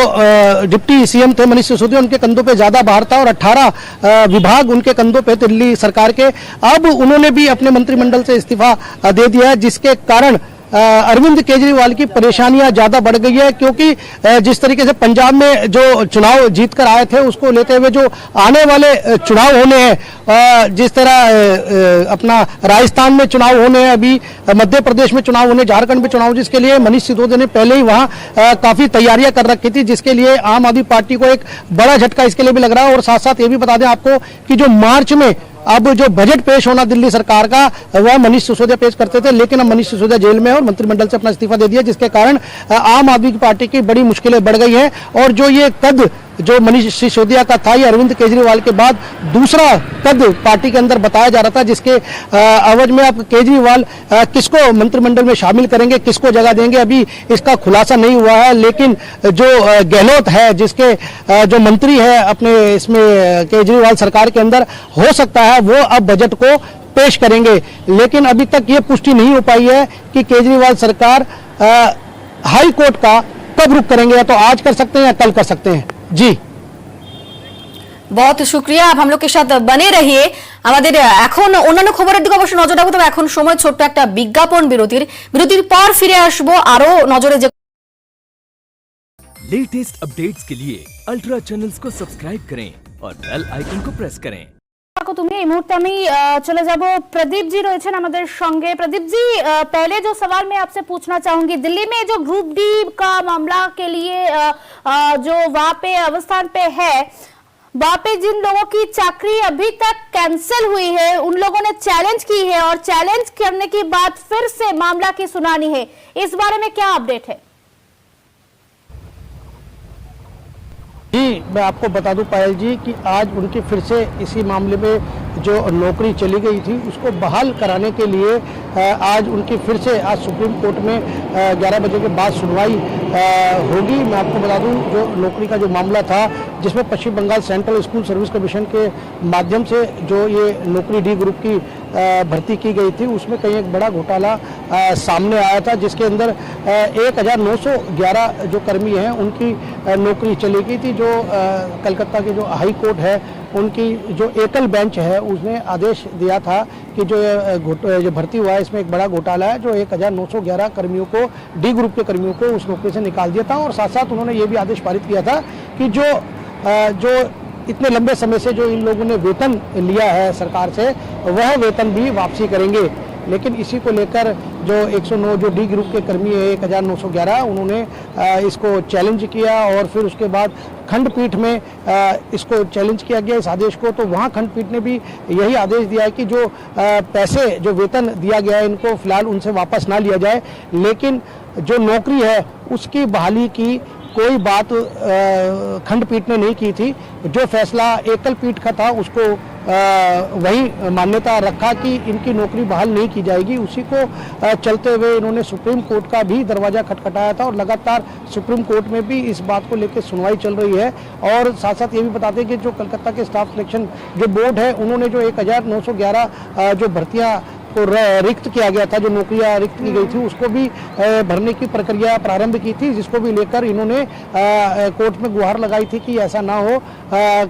डिप्टी सीएम थे मनीष सिसोदिया, उनके कंधों पे ज्यादा भार था और 18 विभाग उनके कंधों पे दिल्ली सरकार के। अब उन्होंने भी अपने मंत्रिमंडल से इस्तीफा दे दिया है, जिसके कारण अरविंद केजरीवाल की परेशानियां ज्यादा बढ़ गई है। क्योंकि जिस तरीके से पंजाब में जो चुनाव जीतकर आए थे, उसको लेते हुए जो आने वाले चुनाव होने हैं, जिस तरह अपना राजस्थान में चुनाव होने हैं, अभी मध्य प्रदेश में चुनाव होने, झारखंड में चुनाव, जिसके लिए मनीष सिसोदिया ने पहले ही वहां काफी तैयारियां कर रखी थी, जिसके लिए आम आदमी पार्टी को एक बड़ा झटका इसके लिए भी लग रहा है। और साथ साथ ये भी बता दें आपको कि जो मार्च में अब जो बजट पेश होना दिल्ली सरकार का वह मनीष सिसोदिया पेश करते थे, लेकिन अब मनीष सिसोदिया जेल में है और मंत्रिमंडल से अपना इस्तीफा दे दिया, जिसके कारण आम आदमी पार्टी की बड़ी मुश्किलें बढ़ गई हैं। और जो ये कद जो मनीष सिसोदिया का था, ये अरविंद केजरीवाल के बाद दूसरा कद पार्टी के अंदर बताया जा रहा था, जिसके अवज में अब केजरीवाल किसको मंत्रिमंडल में शामिल करेंगे, किसको जगह देंगे, अभी इसका खुलासा नहीं हुआ है। लेकिन जो गहलोत है, जिसके जो मंत्री है अपने इसमें केजरीवाल सरकार के अंदर, हो सकता है वो अब बजट को पेश करेंगे। लेकिन अभी तक ये पुष्टि नहीं हो पाई है कि केजरीवाल सरकार हाई कोर्ट का कब रुख करेंगे, या तो आज कर सकते हैं या कल कर सकते हैं। जी बहुत शुक्रिया, आप हम लोग के साथ बने रहिए। আমাদের এখন অন্যান্য খবরের দিকে অবশ্য নজর রাখবো, তবে এখন সময় ছোট্ট একটা বিজ্ঞাপন বিরতির পর ফিরে আসবো আরো নজরে যে लेटेस्ट अपडेट्स के लिए अल्ट्रा चैनल्स को सब्सक्राइब करें और बेल आइकन को प्रेस करें। তুমি এই মুহূর্তে আমি চলে যাব प्रदीप जी রয়েছেন আমাদের সঙ্গে। प्रदीप जी, पहले जो सवाल मैं आपसे पूछना चाहूंगी, दिल्ली में जो ग्रुप डी का मामला के लिए जो वहां पे अवस्थान पे है, वहां पे जिन लोगों की चाकरी अभी तक कैंसिल हुई है, उन लोगों ने चैलेंज की है और चैलेंज करने के बाद फिर से मामला की सुनानी है, इस बारे में क्या अपडेट है? जी, मैं आपको बता दूं पायल जी कि आज उनकी फिर से इसी मामले में जो नौकरी चली गई थी उसको बहाल कराने के लिए आज उनकी फिर से आज सुप्रीम कोर्ट में 11 बजे के बाद सुनवाई होगी। मैं आपको बता दूं जो नौकरी का जो मामला था, जिसमें Paschim Bangal central school service commission के माध्यम से जो ये नौकरी डी ग्रुप की भर्ती की गई थी, उसमें कहीं एक बड़ा घोटाला सामने आया था, जिसके अंदर 1911 जो कर्मी हैं उनकी नौकरी चली गई थी। जो कलकत्ता के जो हाई कोर्ट है, उनकी जो एकल बेंच है, उसने आदेश दिया था कि जो भर्ती हुआ है इसमें एक बड़ा घोटाला है, जो 1911 कर्मियों को, डी ग्रुप के कर्मियों को उस नौकरी से निकाल दिया था। और साथ साथ उन्होंने ये भी आदेश पारित किया था कि जो इतने लंबे समय से जो इन लोगों ने वेतन लिया है सरकार से, वह वेतन भी वापसी करेंगे। लेकिन इसी को लेकर जो 109 जो डी ग्रुप के कर्मी है 1911, उन्होंने इसको चैलेंज किया और फिर उसके बाद खंडपीठ में इसको चैलेंज किया गया इस आदेश को। तो वहाँ खंडपीठ ने भी यही आदेश दिया है कि जो पैसे जो वेतन दिया गया है इनको फिलहाल उनसे वापस ना लिया जाए, लेकिन जो नौकरी है उसकी बहाली की कोई बात खंडपीठ ने नहीं की थी। जो फैसला एकल पीठ का था उसको वही मान्यता रखा कि इनकी नौकरी बहाल नहीं की जाएगी। उसी को चलते हुए इन्होंने सुप्रीम कोर्ट का भी दरवाजा खटखटाया था और लगातार सुप्रीम कोर्ट में भी इस बात को लेकर सुनवाई चल रही है। और साथ साथ ये भी बताते हैं कि जो कलकत्ता के स्टाफ सिलेक्शन जो बोर्ड है, उन्होंने जो 1911 जो भर्तियां को रिक्त किया गया था, जो नौकरियां रिक्त की गई थी, उसको भी भरने की प्रक्रिया प्रारंभ की थी, जिसको भी लेकर इन्होंने कोर्ट में गुहार लगाई थी कि ऐसा ना हो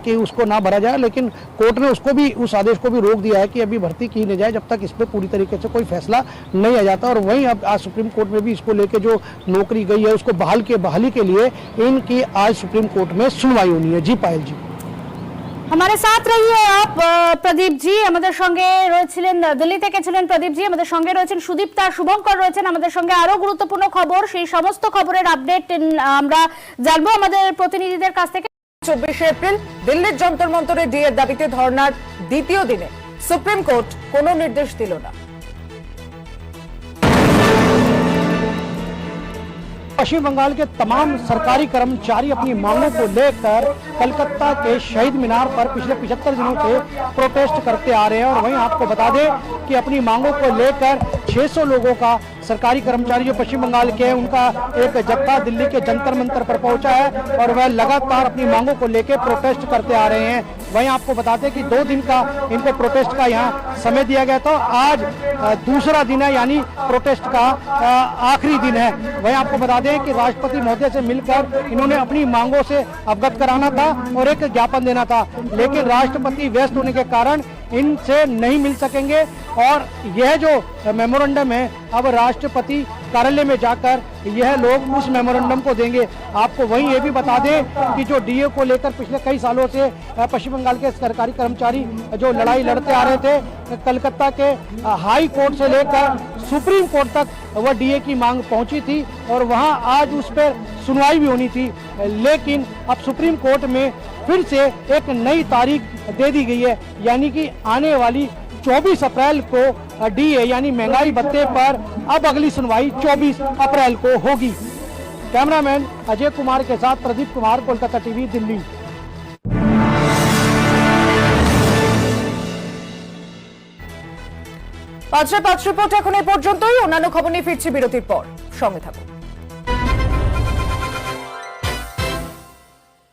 कि उसको ना भरा जाए। लेकिन कोर्ट ने उसको भी, उस आदेश को भी रोक दिया है कि अभी भर्ती की नहीं जाए जब तक इस पर पूरी तरीके से कोई फैसला नहीं आ जाता। और वहीं अब आज सुप्रीम कोर्ट में भी इसको लेकर जो नौकरी गई है उसको बहाली के लिए इनकी आज सुप्रीम कोर्ट में सुनवाई होनी है। जी पायल जी, हमारे साथ रहिए आप प्रदीप जी। আমাদের সঙ্গে রয়েছিলেন, দিল্লি থেকে ছিলেন প্রদীপ জি। আমাদের সঙ্গে রয়েছেন সুদীপ্তা, শুভঙ্কর রয়েছেন আমাদের সঙ্গে। আরো গুরুত্বপূর্ণ খবর, সেই সমস্ত খবরের আপডেট আমরা জানবো আমাদের প্রতিনিধিদের কাছ থেকে। 24 এপ্রিল দিল্লির যন্তর মন্তরে ডিএর দাবিতে ধর্নার দ্বিতীয় দিনে সুপ্রিম কোর্ট কোনো নির্দেশ দিল না। पश्चिम बंगाल के तमाम सरकारी कर्मचारी अपनी मांगों को लेकर कलकत्ता के शहीद मीनार पर पिछले 75 दिनों से प्रोटेस्ट करते आ रहे हैं। और वहीं आपको बता दें कि अपनी मांगों को लेकर 600 लोगों का, सरकारी कर्मचारी जो पश्चिम बंगाल के हैं, उनका एक जत्था दिल्ली के जंतर मंतर पर पहुंचा है और वह लगातार अपनी मांगों को लेकर प्रोटेस्ट करते आ रहे हैं। वहीं आपको बता दें कि 2 दिन का इनको प्रोटेस्ट का यहाँ समय दिया गया था। आज दूसरा दिन है, यानी प्रोटेस्ट का आखिरी दिन है। वहीं आपको बता दें कि राष्ट्रपति महोदय से मिलकर इन्होंने अपनी मांगों से अवगत कराना था और एक ज्ञापन देना था, लेकिन राष्ट्रपति व्यस्त होने के कारण इनसे नहीं मिल सकेंगे। और यह जो मेमोरेंडम है अब राष्ट्रपति कार्यालय में जाकर यह लोग उस मेमोरेंडम को देंगे। आपको वहीं ये भी बता दें कि जो डीए को लेकर पिछले कई सालों से पश्चिम बंगाल के सरकारी कर्मचारी जो लड़ाई लड़ते आ रहे थे, कलकत्ता के हाई कोर्ट से लेकर सुप्रीम कोर्ट तक वह डीए की मांग पहुंची थी और वहां आज उस पर सुनवाई भी होनी थी। लेकिन अब सुप्रीम कोर्ट में फिर से एक नई तारीख दे दी गई है, यानी कि आने वाली 24 अप्रैल को डीए यानी महंगाई भत्ते पर अब अगली सुनवाई 24 अप्रैल को होगी। कैमरामैन अजय कुमार के साथ प्रदीप कुमार, कोलकाता टीवी, दिल्ली। পাঁচ রিপোর্ট এখন এই পর্যন্তই। অন্যান্য খবর নিয়ে ফিরছি বিরতির পর, সঙ্গে থাকুন।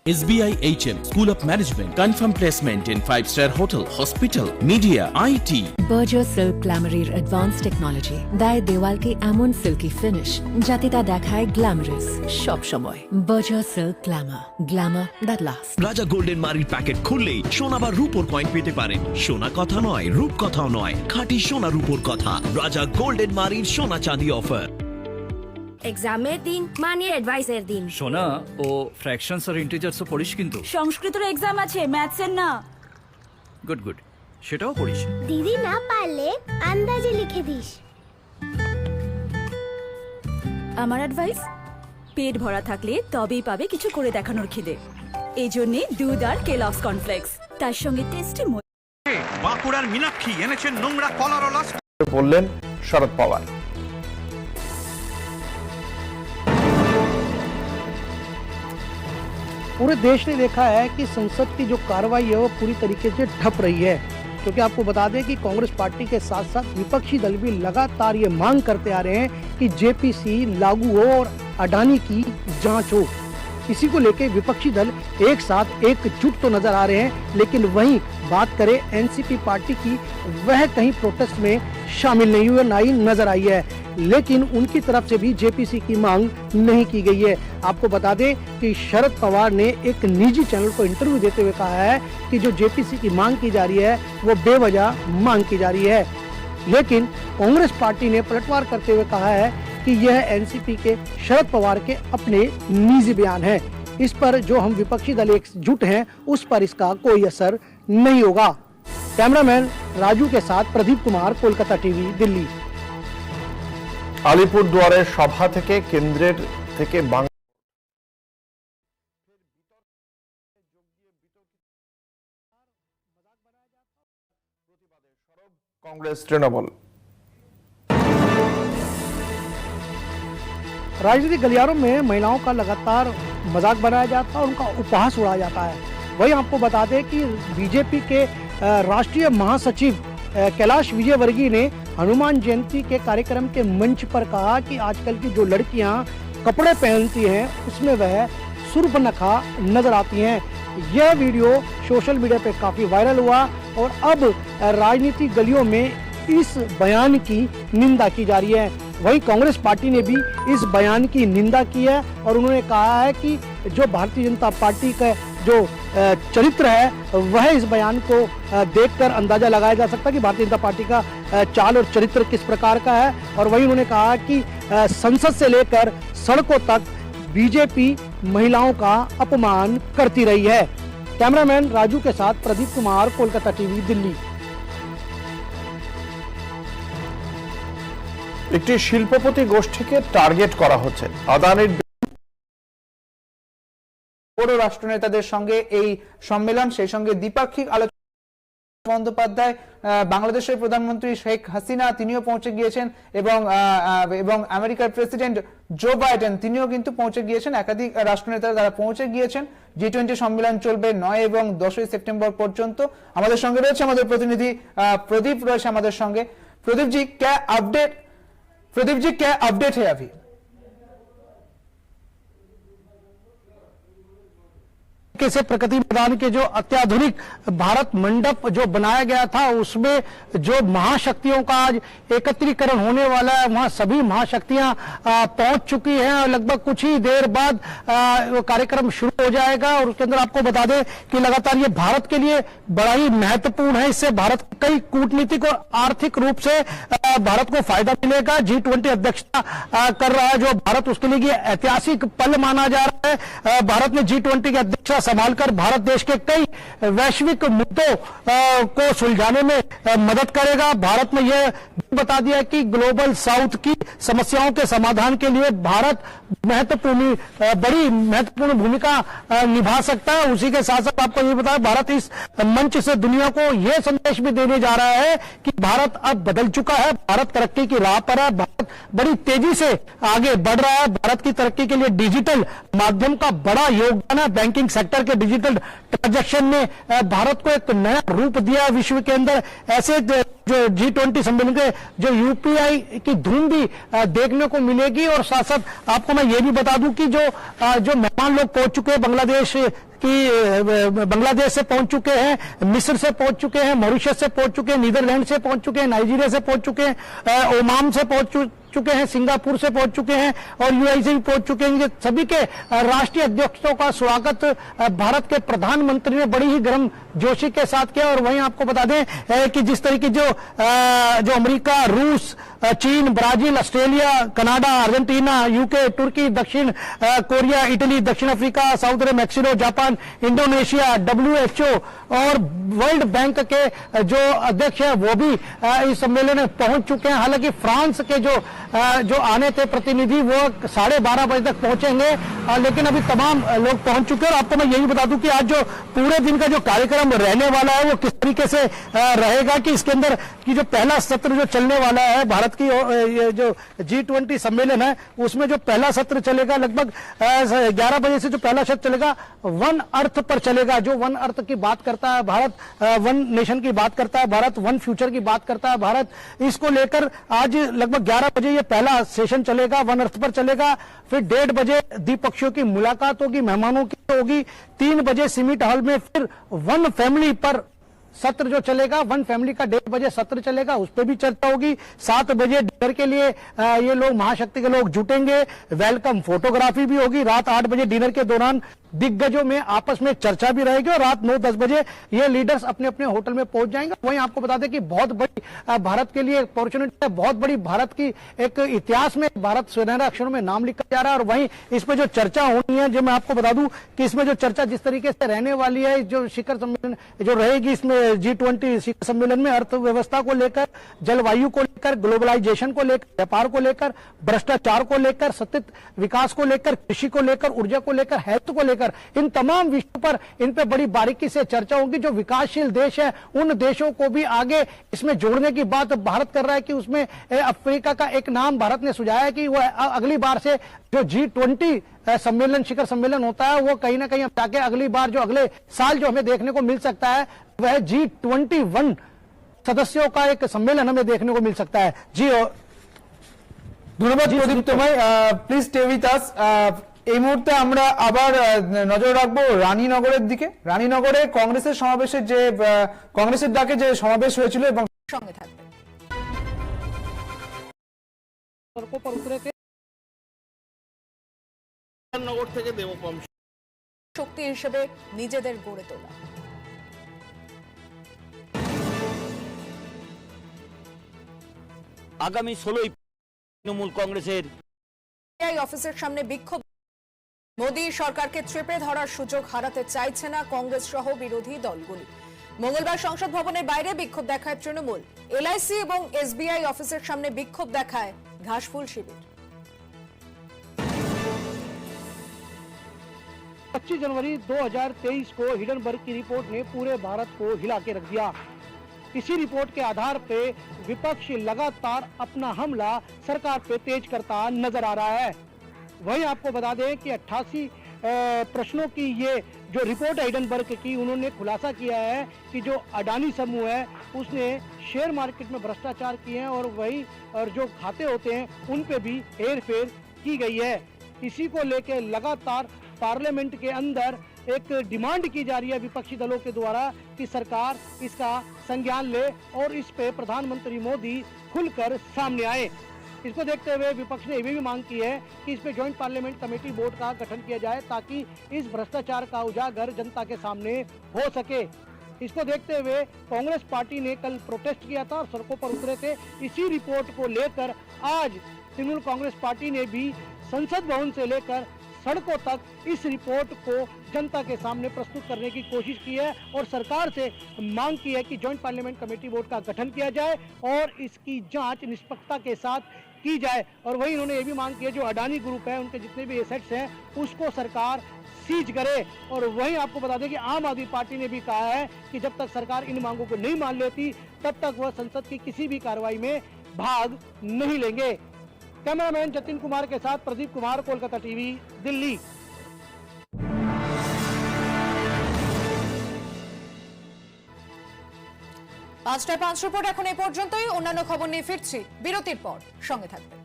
SBI HM School of Management, confirmed placement in 5-star hotel, hospital, media, IT. Berger Silk গ্ল্যামারের অ্যাডভান্স টেকনোলজি দেয় দেওয়ালকে এমন সিল্কি ফিনিশ যাতে তা দেখায় গ্ল্যামারাস সব সময়। Berger silk Glamour that last. রাজা গোল্ডেন মারির প্যাকেট খুললেই সোনা বা রূপোর কয়েন পেতে পারেন। সোনা কথা নয়, রূপ কথাও নয়, খাঁটি সোনা রূপোর কথা। রাজা গোল্ডেন মারির সোনা চাঁদি অফার। এক্সামের দিন মানে অ্যাডভাইসের দিন। সোনা ও ফ্র্যাকশনস আর ইন্টিজারসও পড়িস কিন্তু। সংস্কৃতের এক্সাম আছে, ম্যাথসের না। গুড সেটাও পড়িস। দিদি না পারলে আন্দাজে লিখে দিস। আমার অ্যাডভাইস, পেট ভরা থাকলে তবেই পাবে কিছু করে দেখানোর খিদে। এই জন্য দুধ আর কেলগস কর্নফ্লেক্স, তার সঙ্গে টেস্টি। বাঁকুড়ার মীনাক্ষী এনেছেন নোংরা কলারওয়ালা। বললেন শরদ পাওয়ার। पूरे देश ने देखा है कि संसद की जो कार्रवाई है वो पूरी तरीके से ठप रही है, क्योंकि आपको बता दें कि कांग्रेस पार्टी के साथ साथ विपक्षी दल भी लगातार ये मांग करते आ रहे हैं कि जेपीसी लागू हो और अडानी की जांच हो। इसी को लेकर विपक्षी दल एक साथ एकजुट तो नजर आ रहे हैं, लेकिन वहीं बात करें एनसीपी पार्टी की, वह कहीं प्रोटेस्ट में शामिल नहीं हुई, ना ही नजर आई है। लेकिन उनकी तरफ से भी जेपीसी की मांग नहीं की गई है। आपको बता दें कि शरद पवार ने एक निजी चैनल को इंटरव्यू देते हुए कहा है कि जो जेपीसी की मांग की जा रही है वो बेवजह मांग की जा रही है। लेकिन कांग्रेस पार्टी ने पलटवार करते हुए कहा है कि यह एनसीपी के शरद पवार के अपने निजी बयान है। इस पर जो हम विपक्षी दल एकजुट हैं उस पर इसका कोई असर नहीं होगा। कैमरामैन राजू के साथ प्रदीप कुमार, कोलकाता टीवी, दिल्ली। আলিপুরদুয়ারের সভা থেকে কেন্দ্রের থেকে कांग्रेस तृणमूल। राजनीतिक गलियारों में महिलाओं का लगातार मजाक बनाया जाता है और उनका उपहास उड़ाया जाता है। वहीं आपको बता दें कि बीजेपी के राष्ट्रीय महासचिव कैलाश विजयवर्गीय ने हनुमान जयंती के कार्यक्रम के मंच पर कहा कि आजकल की जो लड़कियां कपड़े पहनती हैं उसमें वह सुर्पनखा नजर आती हैं। यह वीडियो सोशल मीडिया पे काफी वायरल हुआ और अब राजनीतिक गलियों में इस बयान की निंदा की जा रही है। वहीं कांग्रेस पार्टी ने भी इस बयान की निंदा की है और उन्होंने कहा है कि जो भारतीय जनता पार्टी का जो चरित्र है वह इस बयान को देखकर अंदाजा लगाया जा सकता है कि भारतीय जनता पार्टी का चाल और चरित्र किस प्रकार का है। और वहीं उन्होंने कहा कि संसद से लेकर सड़कों तक बीजेपी महिलाओं का अपमान करती रही है। कैमरामैन राजू के साथ प्रदीप कुमार, कोलकाता टीवी, दिल्ली। একটি শিল্পপতি গোষ্ঠীকে টার্গেট করা হচ্ছে। আদানির বড় রাষ্ট্রনেতাদের সঙ্গে এই সম্মেলন, সেই সঙ্গে দ্বিপাক্ষিক আলোচনা। বন্দ্যোপাধ্যায়, বাংলাদেশের প্রধানমন্ত্রী শেখ হাসিনা তিনিও পৌঁছে গিয়েছেন এবং আমেরিকার প্রেসিডেন্ট জো বাইডেন তিনিও কিন্তু পৌঁছে গিয়েছেন। একাধিক রাষ্ট্রনেতারা তারা পৌঁছে গিয়েছেন। G20 সম্মেলন চলবে 9 এবং 10 সেপ্টেম্বর পর্যন্ত। আমাদের সঙ্গে রয়েছে আমাদের প্রতিনিধি প্রদীপ রয়েছে আমাদের সঙ্গে। प्रदीप जी क्या अपडेट है अभी? से प्रगति मैदान के जो अत्याधुनिक भारत मंडप जो बनाया गया था उसमें जो महाशक्तियों का आज एकत्रीकरण होने वाला है, वहां सभी महाशक्तियां पहुंच चुकी हैं और लगभग कुछ ही देर बाद कार्यक्रम शुरू हो जाएगा। और उसके अंदर आपको बता दें कि लगातार ये भारत के लिए बड़ा ही महत्वपूर्ण है। इससे भारत कई कूटनीतिक और आर्थिक रूप से भारत को फायदा मिलेगा। G20 अध्यक्षता कर रहा है जो भारत, उसके लिए ऐतिहासिक पल माना जा रहा है। भारत ने G20 की अध्यक्षता संभालकर भारत देश के कई वैश्विक मुद्दों को सुलझाने में मदद करेगा। भारत में यह बता दिया कि ग्लोबल साउथ की समस्याओं के समाधान के लिए भारत बड़ी महत्वपूर्ण भूमिका निभा सकता है। उसी के साथ साथ आपको ये बताया, भारत इस मंच से दुनिया को यह संदेश भी देने जा रहा है कि भारत अब बदल चुका है, भारत तरक्की की राह पर है, भारत बड़ी तेजी से आगे बढ़ रहा है। भारत की तरक्की के लिए डिजिटल माध्यम का बड़ा योगदान है। बैंकिंग सेक्टर के डिजिटल ट्रांजैक्शन ने भारत को एक नया रूप दिया विश्व के अंदर। ऐसे जो G20 सम्मेलन के जो यूपीआई की धूम भी देखने को मिलेगी। और साथ साथ आपको मैं ये भी बता दूं कि जो मेहमान लोग पहुंच चुके हैं बांग्लादेश से पहुंच चुके हैं, मिस्र से पहुंच चुके हैं, मॉरिशस से पहुंच चुके हैं, नीदरलैंड से पहुंच चुके हैं, नाइजीरिया से पहुंच चुके हैं, ओमान से पहुंच चुके हैं, सिंगापुर से पहुंच चुके हैं और यूएई से भी पहुंच चुके हैं। सभी के राष्ट्रीय अध्यक्षों का स्वागत भारत के प्रधानमंत्री ने बड़ी ही गर्म जोशी के साथ किया। और वहीं आपको बता दें कि जिस तरीके जो अमेरिका, रूस, चीन, Brazil, Australia, Canada, Argentina, UK, तुर्की, दक्षिण कोरिया, इटली, दक्षिण Africa, south Mexico, Japan, Indonesia, WHO और वर्ल्ड बैंक के जो अध्यक्ष है वो भी इस सम्मेलन में पहुंच चुके हैं। हालांकि फ्रांस के जो आने थे प्रतिनिधि वो 12:30 बजे तक पहुंचेंगे, लेकिन अभी तमाम लोग पहुंच चुके हैं। और आपको मैं यही बता दूं कि आज जो पूरे दिन का जो कार्यक्रम रहने वाला है वो किस तरीके से रहेगा कि इसके अंदर की जो पहला सत्र जो चलने वाला है भारत की जो G20 सम्मेलन है उसमें जो पहला सत्र चलेगा लगभग 11 बजे से जो पहला सत्र चलेगा वन अर्थ पर चलेगा। जो वन अर्थ की बात करता है भारत, वन नेशन की बात करता है भारत, वन फ्यूचर की बात करता है भारत, इसको लेकर आज लगभग 11 बजे ये पहला सेशन चलेगा, वन अर्थ पर चलेगा। फिर 1:30 बजे द्विपक्षीयों की मुलाकात होगी, मेहमानों की होगी। 3 बजे सीमिट हॉल में फिर वन फैमिली पर सत्र जो चलेगा, वन फैमिली का 1:30 बजे सत्र चलेगा, उस पर भी चर्चा होगी। 7 बजे डिनर के लिए ये लोग महाशक्ति के लोग जुटेंगे, वेलकम फोटोग्राफी भी होगी। रात 8 बजे डिनर के दौरान दिग्गजों में आपस में चर्चा भी रहेगी और रात 9-10 बजे ये लीडर्स अपने अपने होटल में पहुंच जाएंगे। वहीं आपको बता दें कि बहुत बड़ी भारत के लिए अपॉर्चुनिटी है, बहुत बड़ी भारत की एक इतिहास में भारत सुनहरे अक्षरों में नाम लिखा जा रहा है। और वहीं इस पर जो चर्चा होनी है, जो मैं आपको बता दूं कि इसमें जो चर्चा जिस तरीके से रहने वाली है, जो शिखर सम्मेलन जो रहेगी इसमें G20 शिखर सम्मेलन में अर्थव्यवस्था को लेकर, जलवायु को लेकर, ग्लोबलाइजेशन को लेकर, व्यापार को लेकर, भ्रष्टाचार को लेकर, सतत विकास को लेकर, कृषि को लेकर, ऊर्जा को लेकर, हेल्थ को लेकर, इन तमाम विषयों पर इन पे बड़ी बारीकी से चर्चा होगी। जो विकासशील देश है उन देशों को भी आगे इसमें जोड़ने की बात भारत कर रहा है कि उसमें अफ्रीका का एक नाम भारत ने सुझाया है कि वो अगली बार से जो G20 सम्मेलन, शिखर सम्मेलन होता है वो कहीं ना कहीं जाके अगली बार जो अगले साल जो हमें देखने को मिल सकता है वह G21 सदस्यों का एक सम्मेलन हमें देखने को मिल सकता है। जी ধন্যবাদ প্রদীপ তোমায়। Please stay with us. এই মুহূর্তে আমরা আবার নজর রাখবো রানীনগরের দিকে। রানীনগরে কংগ্রেসের সমাবেশে যে কংগ্রেসের ডাকে যে সমাবেশ হয়েছিল এবং সঙ্গে থাকবে सड़कों पर उतरे थे। নগর থেকে দেবকম শক্তি হিসেবে নিজেদের গড়ে তোলা। আগামী 16ই তৃণমূল কংগ্রেসের অফিসের সামনে বিক্ষোভ। মোদী সরকারকে চেপে ধরার সুযোগ হারাতে চাইছে না কংগ্রেস সহ বিরোধী দলগুলি। মঙ্গলবার সংসদ ভবনের বাইরে বিক্ষোভ দেখায় তৃণমূল। LIC এবং SBI অফিসের সামনে বিক্ষোভ দেখায় ঘাসফুল শিবির। 25 जनवरी 2023 को हिडनबर्ग की रिपोर्ट ने पूरे भारत को हिला के रख दिया। इसी रिपोर्ट के आधार पे विपक्ष लगातार अपना हमला सरकार पे तेज करता नजर आ रहा है। वहीं आपको बता दें कि 88 प्रश्नों की ये जो रिपोर्ट है हिडनबर्ग की, उन्होंने खुलासा किया है कि जो अडानी समूह है उसने शेयर मार्केट में भ्रष्टाचार किए हैं और जो खाते होते हैं उन पे भी हेरफेर की गई है। इसी को लेकर लगातार पार्लियामेंट के अंदर एक डिमांड की जा रही है विपक्षी दलों के द्वारा कि सरकार इसका संज्ञान ले और इस पे प्रधानमंत्री मोदी खुलकर सामने आए। इसको देखते हुए विपक्ष ने ये भी मांग की है कि इस पे ज्वाइंट पार्लियामेंट कमेटी बोर्ड का गठन किया जाए ताकि इस भ्रष्टाचार का उजागर जनता के सामने हो सके। इसको देखते हुए कांग्रेस पार्टी ने कल प्रोटेस्ट किया था और सड़कों पर उतरे थे। इसी रिपोर्ट को लेकर आज तृणमूल कांग्रेस पार्टी ने भी संसद भवन से लेकर सड़कों तक इस रिपोर्ट को जनता के सामने प्रस्तुत करने की कोशिश की है और सरकार से मांग की है कि जॉइंट पार्लियामेंट कमेटी बोर्ड का गठन किया जाए और इसकी जांच निष्पक्षता के साथ की जाए। और वहीं इन्होंने ये भी मांग की है जो अडानी ग्रुप है उनके जितने भी एसेट्स हैं उसको सरकार सीज करे। और वहीं आपको बता दें कि आम आदमी पार्टी ने भी कहा है कि जब तक सरकार इन मांगों को नहीं मान लेती तब तक वह संसद की किसी भी कार्रवाई में भाग नहीं लेंगे। कैमरामैन जतिन कुमार के साथ प्रदीप कुमार, कोलकाता टीवी, दिल्ली। পাঁচটায় 5 রিপোর্ট এখন এই পর্যন্তই। অন্যান্য খবর নিয়ে ফিরছি বিরতির পর, সঙ্গে থাকবেন।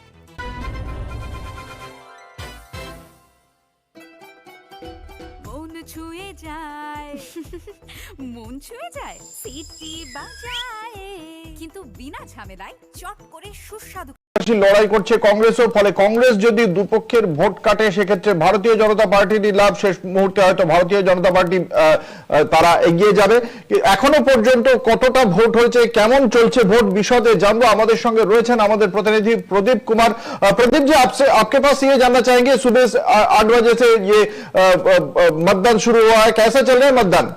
মন ছুঁয়ে যায় মন ছুঁয়ে যায় সিটি বাজায় কিন্তু বিনা ঝামেলায় চট করে সুস্বাদু লড়াই করছে কংগ্রেসও, ফলে কংগ্রেস যদি দুপক্ষের ভোট কাটে সেক্ষেত্রে ভারতীয় জনতা পার্টিরই লাভ। শেষ মুহূর্তে হয়তো ভারতীয় জনতা পার্টি তারা এগিয়ে যাবে। এখনো পর্যন্ত কতটা ভোট হয়েছে, কেমন চলছে ভোট, বিশদে জানবো। আমাদের সঙ্গে রয়েছেন আমাদের প্রতিনিধি প্রদীপ কুমার। प्रदीप जी, आपसे आपके पास ये जानना चाहेंगे, सुबह 8 बजे से ये मतदान शुरू हुआ है, कैसा चल रहा है मतदान?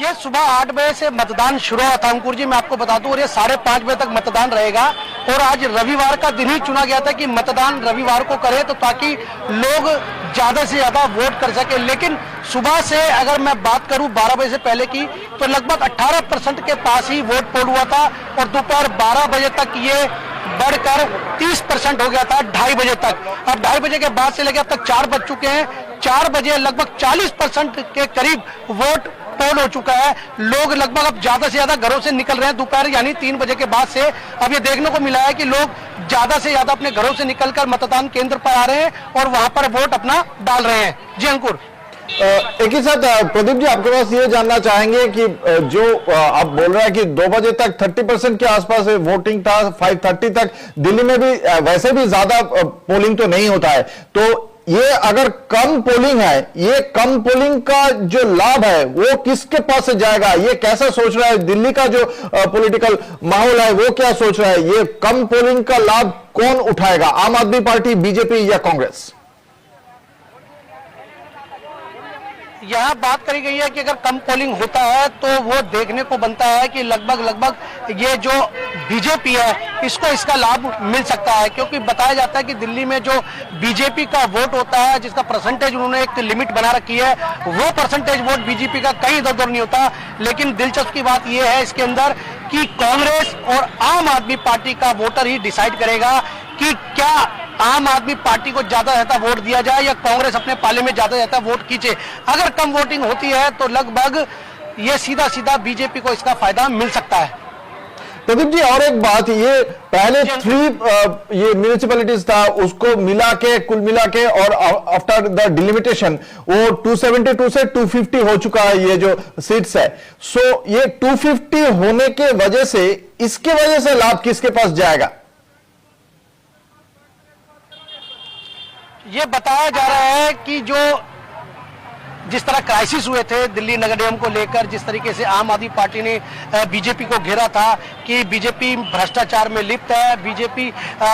ये सुबह 8 बजे से मतदान शुरू हुआ था अंकुर जी, मैं आपको बता दूं, और ये 5:30 बजे तक मतदान रहेगा। और आज रविवार का दिन ही चुना गया था कि मतदान रविवार को करें तो ताकि लोग ज्यादा से ज्यादा वोट कर सके। लेकिन सुबह से अगर मैं बात करूं 12 बजे से पहले की तो लगभग 18% के पास ही वोट पोल हुआ था और दोपहर 12 बजे तक ये बढ़कर 30% हो गया था 2:30 बजे तक। अब 2:30 बजे के बाद से लेकर अब तक 4 बज चुके हैं। 4 बजे लगभग 40% के करीब वोट पोल हो चुका है। लोग लगभग अब ज्यादा से ज्यादा घरों से निकल रहे हैं दोपहर यानी 3 बजे के बाद से। अब ये देखने को मिला है कि लोग ज्यादा से ज्यादा अपने घरों से निकलकर मतदान केंद्र पर आ रहे हैं और वहां पर वोट अपना डाल रहे हैं। जी अंकुर। एक ही साथ प्रदीप जी, आपके पास ये जानना चाहेंगे कि जो आप बोल रहे हैं कि 2 बजे तक 30% के आसपास वोटिंग था, 5:30 तक दिल्ली में भी वैसे भी ज्यादा पोलिंग तो नहीं होता है, तो ये अगर कम पोलिंग है, ये कम पोलिंग का जो लाभ है वो किसके पास से जाएगा? ये कैसा सोच रहा है दिल्ली का जो पॉलिटिकल माहौल है, वो क्या सोच रहा है? ये कम पोलिंग का लाभ कौन उठाएगा, आम आदमी पार्टी, बीजेपी या कांग्रेस? यहाँ बात करी गई है कि अगर कम पोलिंग होता है तो वो देखने को बनता है कि लगभग ये जो बीजेपी है इसको इसका लाभ मिल सकता है, क्योंकि बताया जाता है कि दिल्ली में जो बीजेपी का वोट होता है जिसका परसेंटेज उन्होंने एक लिमिट बना रखी है, वो परसेंटेज वोट बीजेपी का कहीं इधर उधर नहीं होता। लेकिन दिलचस्प की बात यह है इसके अंदर कि कांग्रेस और आम आदमी पार्टी का वोटर ही डिसाइड करेगा कि क्या आम आदमी पार्टी को ज्यादा ज्यादा वोट दिया जाए या कांग्रेस अपने पाले में ज्यादा ज्यादा वोट खींचे। अगर कम वोटिंग होती है तो लगभग ये सीधा सीधा बीजेपी को इसका फायदा मिल सकता है। प्रदीप जी, और एक बात, ये पहले 3 ये म्यूनिसिपैलिटीज था, उसको मिला के कुल मिला के और आफ्टर द डिलिमिटेशन वो 272 से 250 हो चुका है ये जो सीट्स है। सो ये 250 होने के वजह से, इसके वजह से लाभ किसके पास जाएगा? ये बताया जा रहा है कि जो जिस तरह क्राइसिस हुए थे दिल्ली नगर निगम को लेकर, जिस तरीके से आम आदमी पार्टी ने बीजेपी को घेरा था कि बीजेपी भ्रष्टाचार में लिप्त है, बीजेपी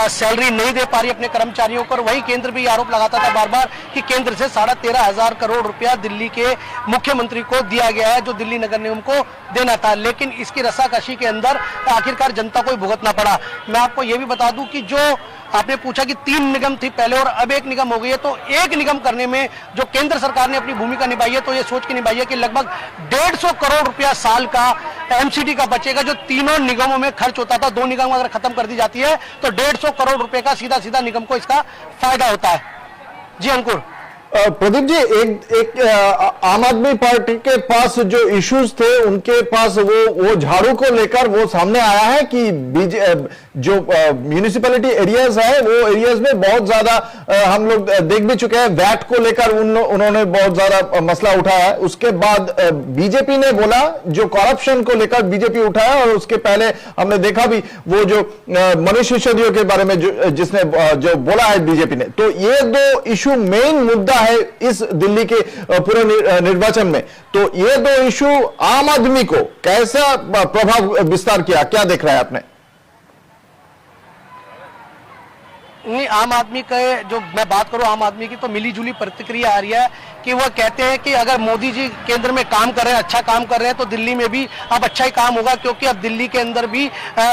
सैलरी नहीं दे पा रही अपने कर्मचारियों को, वही केंद्र भी आरोप लगाता था बार बार कि केंद्र से 13,500 करोड़ रुपया दिल्ली के मुख्यमंत्री को दिया गया है जो दिल्ली नगर निगम को देना था। लेकिन इसकी रस्साकशी के अंदर आखिरकार जनता को भुगतना पड़ा। मैं आपको यह भी बता दूं कि जो आपने पूछा कि 3 निगम थी पहले और अब 1 निगम हो गई है, तो 1 निगम करने में जो केंद्र सरकार ने अपनी भूमिका निभाई है तो ये सोच के निभाई है कि लगभग 150 करोड़ रुपया साल का एमसीडी का बचेगा, जो तीनों निगमों में खर्च होता था। 2 निगम अगर खत्म कर दी जाती है तो 150 करोड़ रुपए का सीधा सीधा निगम को इसका फायदा होता है। जी अंकुर। प्रदीप जी, एक आम आदमी पार्टी के पास जो इश्यूज थे उनके पास वो झाड़ू को लेकर वो सामने आया है कि जो म्यूनिसिपैलिटी एरियाज है वो एरियाज में बहुत ज्यादा हम लोग देख भी चुके हैं, वैट को लेकर उन्होंने बहुत ज्यादा मसला उठाया है। उसके बाद बीजेपी ने बोला, जो करप्शन को लेकर बीजेपी उठाया, और उसके पहले हमने देखा भी वो जो मनीष सिसोदिया के बारे में जिसने जो बोला है बीजेपी ने। तो ये 2 इशू मेन मुद्दा है इस दिल्ली के पूरे निर्वाचन में। तो ये 2 इशू आम आदमी को कैसा प्रभाव विस्तार किया, क्या देख रहा है आपने? नहीं, आम आदमी का जो मैं बात करूं, आम आदमी की तो मिली जुली प्रतिक्रिया आ रही है कि वह कहते हैं कि अगर मोदी जी केंद्र में काम कर रहे हैं, अच्छा काम कर रहे हैं, तो दिल्ली में भी अब अच्छा ही काम होगा, क्योंकि अब दिल्ली के अंदर भी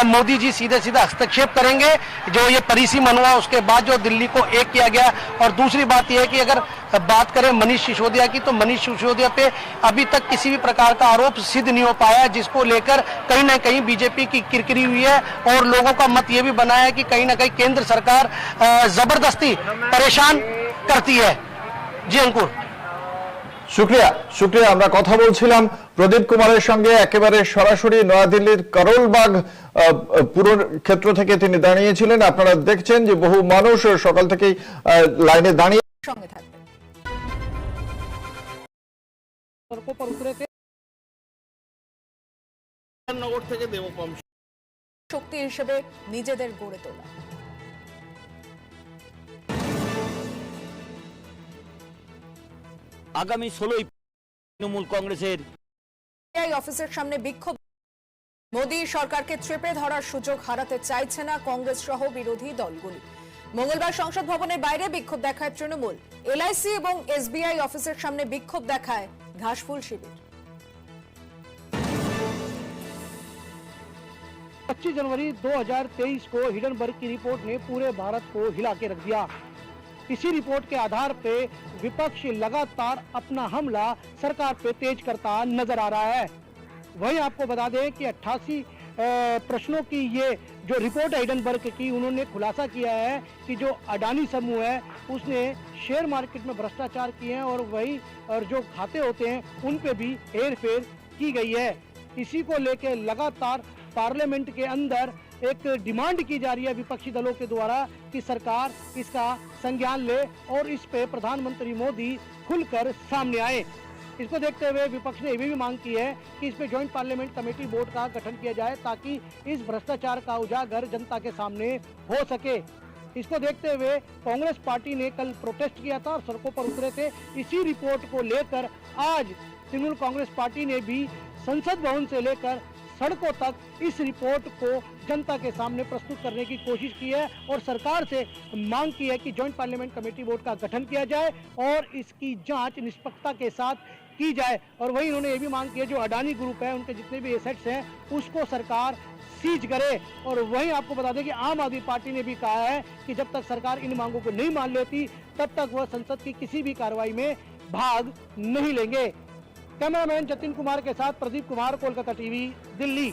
मोदी जी सीधे सीधे हस्तक्षेप करेंगे। जो ये परीसी मन हुआ उसके बाद जो दिल्ली को एक किया गया। और दूसरी बात यह है कि अगर बात करें मनीष सिसोदिया की, तो मनीष सिसोदिया पे अभी तक किसी भी प्रकार का आरोप सिद्ध नहीं हो पाया, जिसको लेकर कहीं ना कहीं बीजेपी की किरकिरी हुई है। और लोगों का मत ये भी बना है कि कहीं ना कहीं केंद्र सरकार जबरदस्ती परेशान करती है। जी अंकुर, শুক্রিয়া। আমরা কথা বলছিলাম প্রদীপ কুমারের সঙ্গে একেবারে সরাসরি নয়াদিল্লির করোলবাগ পুর ক্ষেত্র থেকে তিনি দাঁড়িয়েছিলেন। আপনারা দেখছেন যে বহু মানুষ সকাল থেকেই লাইনে দাঁড়িয়ে সঙ্গে থাকবেন। सड़कों पर उतरे थे। নগর থেকে দেবকম শক্তি হিসেবে নিজেদের গড়ে তোলা। আগামী 16ই তৃণমূল কংগ্রেসের এই অফিসের সামনে বিক্ষোভ। মোদী সরকারকে চেপে ধরার সুযোগ হারাতে চাইছে না কংগ্রেস সহ বিরোধী দলগুলি। মঙ্গলবার সংসদ ভবনের বাইরে বিক্ষোভ দেখায় তৃণমূল। এলআইসি এবং এসবিআই অফিসের সামনে বিক্ষোভ দেখায় ঘাসফুল শিবির। 25 जनवरी 2023 को हिडनबर्ग की रिपोर्ट ने पूरे भारत को हिला के रख दिया। इसी रिपोर्ट के आधार पे विपक्ष लगातार अपना हमला सरकार पे तेज करता नजर आ रहा है। वहीं आपको बता दें कि 88 प्रश्नों की ये जो रिपोर्ट है हिडनबर्ग की, उन्होंने खुलासा किया है कि जो अडानी समूह है उसने शेयर मार्केट में भ्रष्टाचार किए हैं और वही और जो खाते होते हैं उन पे भी हेरफेर की गई है। इसी को लेकर लगातार पार्लियामेंट के अंदर एक डिमांड की जा रही है विपक्षी दलों के द्वारा कि सरकार इसका संज्ञान ले और इस पे प्रधानमंत्री मोदी खुलकर सामने आए। इसको देखते हुए विपक्ष ने ये भी मांग की है कि इस पे ज्वाइंट पार्लियामेंट कमेटी बोर्ड का गठन किया जाए ताकि इस भ्रष्टाचार का उजागर जनता के सामने हो सके। इसको देखते हुए कांग्रेस पार्टी ने कल प्रोटेस्ट किया था और सड़कों पर उतरे थे। इसी रिपोर्ट को लेकर आज तृणमूल कांग्रेस पार्टी ने भी संसद भवन से लेकर सड़कों तक इस रिपोर्ट को जनता के सामने प्रस्तुत करने की कोशिश की है और सरकार से मांग की है कि ज्वाइंट पार्लियामेंट कमेटी बोर्ड का गठन किया जाए और इसकी जांच निष्पक्षता के साथ की जाए। और वहीं उन्होंने ये भी मांग की है जो अडानी ग्रुप है उनके जितने भी एसेट्स हैं उसको सरकार सीज करे। और वहीं आपको बता दें कि आम आदमी पार्टी ने भी कहा है कि जब तक सरकार इन मांगों को नहीं मान लेती तब तक वह संसद की किसी भी कार्रवाई में भाग नहीं लेंगे। कैमरामैन जतिन कुमार के साथ प्रदीप कुमार, कोलकाता टीवी, दिल्ली।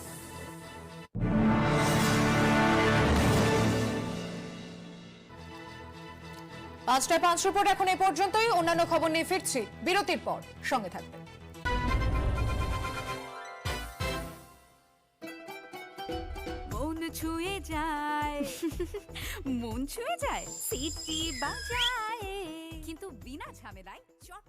পাঁচটায় 5 রিপোর্ট এখন এই পর্যন্তই। অন্যান্য খবর নিয়ে ফিরছি বিরতির পর, সঙ্গে থাকবেন। মন ছুঁয়ে যায় মন ছুঁয়ে যায় সিটি বাজায় কিন্তু বিনা ঝামেলায় চট